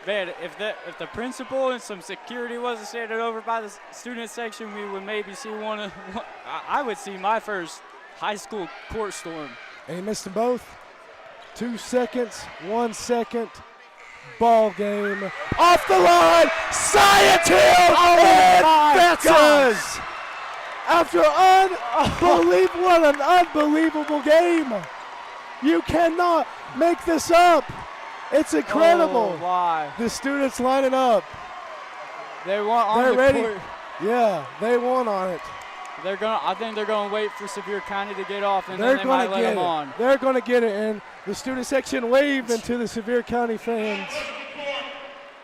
man, if the principal and some security wasn't standing over by the student section, we would maybe see I would see my first high school court storm. And he missed them both. 2 seconds, 1 second. Ball game off the line. Science Hill advances. What an unbelievable game. You cannot make this up. It's incredible. Oh, why? The students lining up. They want on They're the ready. court. Yeah, they won on it. I think they're gonna wait for Sevier County to get off, and They're then they going might to let get them it. on. They're going to get it, and the student section waved into the Sevier County fans.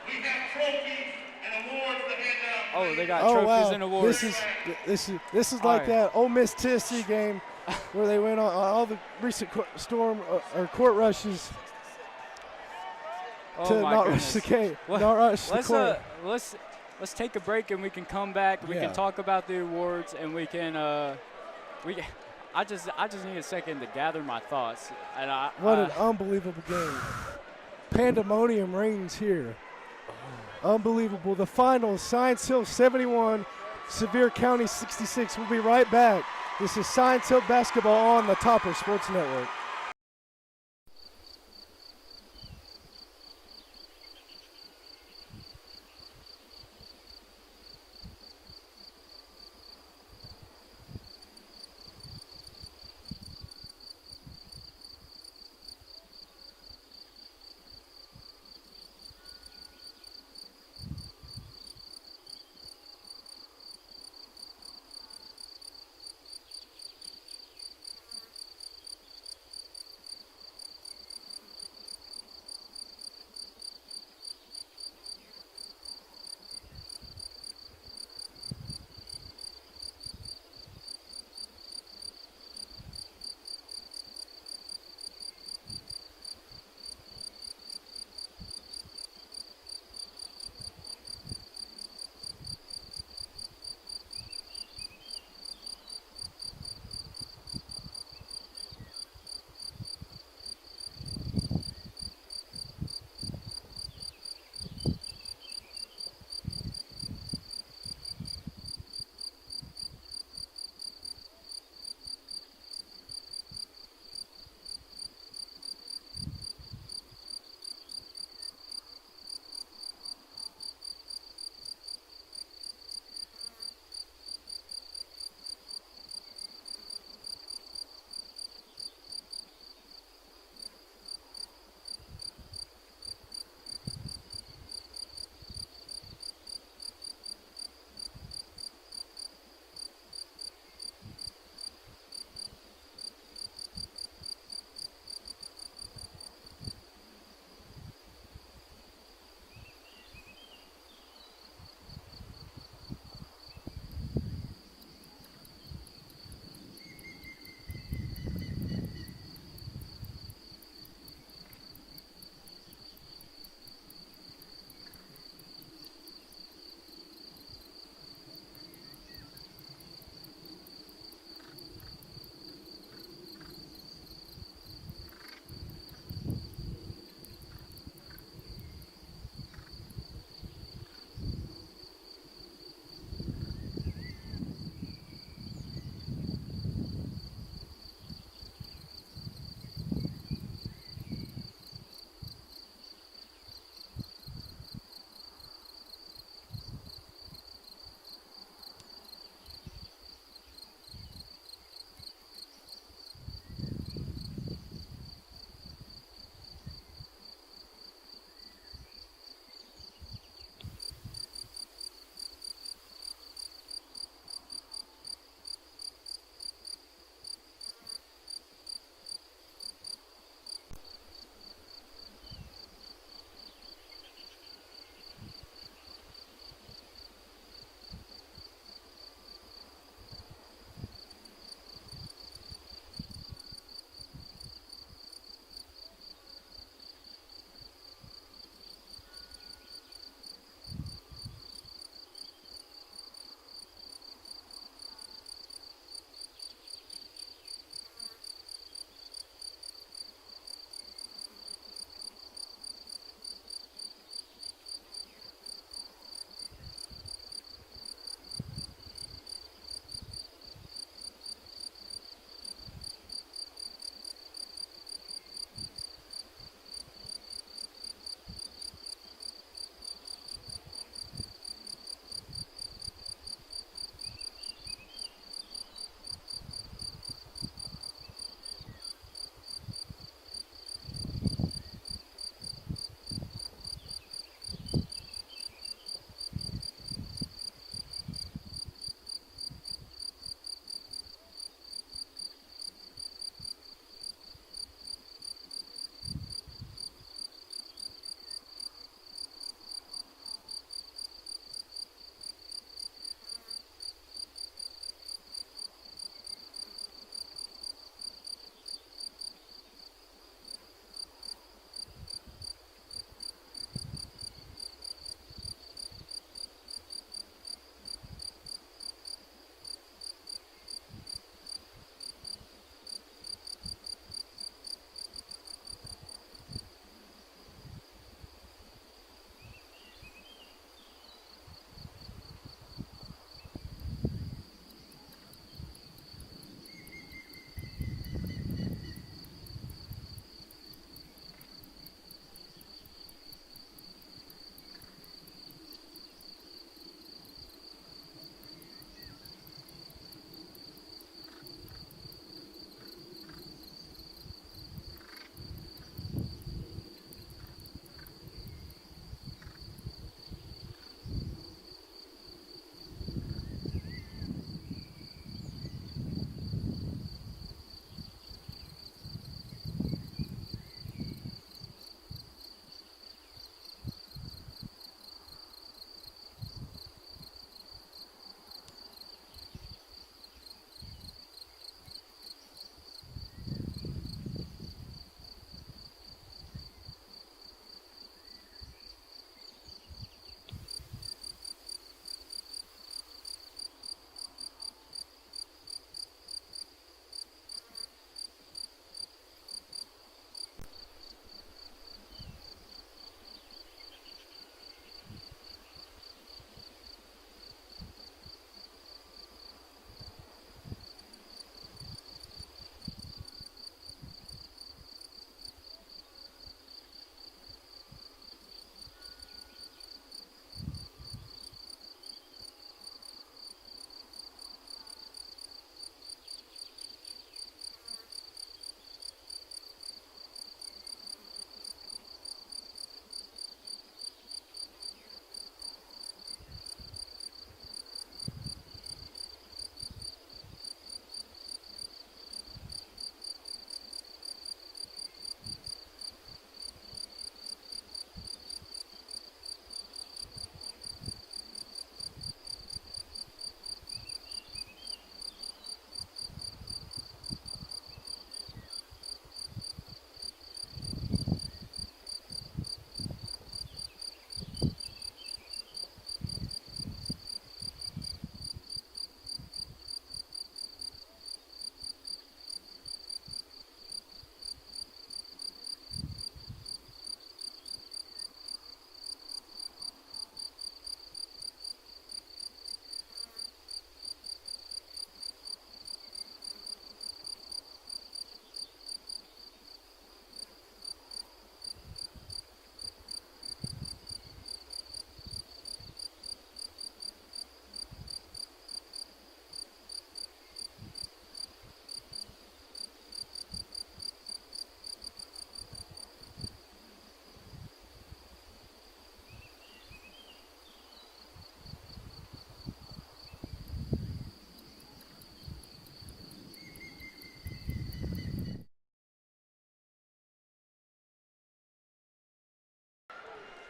We have trophies and awards to hand out. Oh, they got Oh trophies wow! and awards. This is All like right. that Ole Miss Tennessee game where they went on all the recent court rushes Oh to my not goodness. rush the game, Well, not rush the Let's court. let's take a break and we can come back. We Yeah. can talk about the awards and we can I just need a second to gather my thoughts. And What an unbelievable game! Pandemonium reigns here. Unbelievable. The final: Science Hill 71, Sevier County 66. We'll be right back. This is Science Hill basketball on the Topper Sports Network.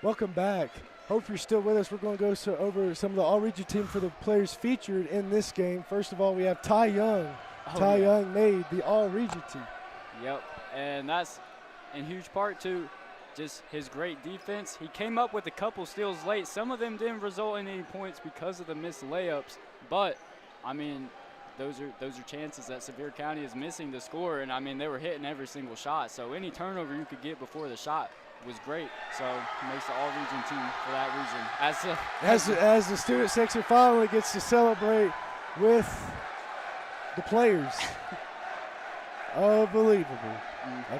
Welcome back. Hope you're still with us. We're going to go over some of the all-region team for the players featured in this game. First of all, we have Ty Young. Ty Young made the all-region team. Yep, and that's in huge part to just his great defense. He came up with a couple steals late. Some of them didn't result in any points because of the missed layups, but I mean, those are chances that Sevier County is missing to score, and I mean they were hitting every single shot. So any turnover you could get before the shot was great. So he makes the all-region team for that reason. As the student section finally gets to celebrate with the players. Unbelievable.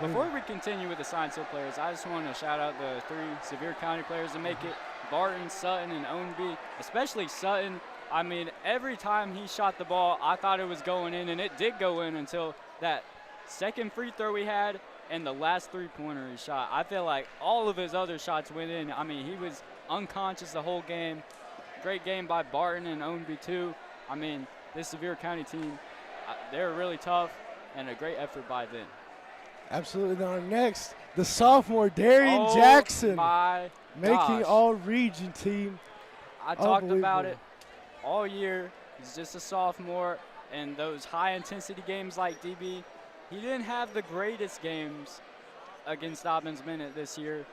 Before we continue with the Science Hill players, I just want to shout out the 3 Sevier County players that make it: Barton, Sutton, and Ownby. Especially Sutton. I mean, every time he shot the ball, I thought it was going in, and it did go in until that second free throw he had and the last three-pointer he shot. I feel like all of his other shots went in. I mean, he was unconscious the whole game. Great game by Barton and Ownby, too. I mean, this Sevier County team, they're really tough, and a great effort by them. Absolutely. Now next, the sophomore Darian Jackson my making gosh. all-region team. I talked about it all year. He's just a sophomore, and those high-intensity games like DB, he didn't have the greatest games against Dobbins Bennett this year,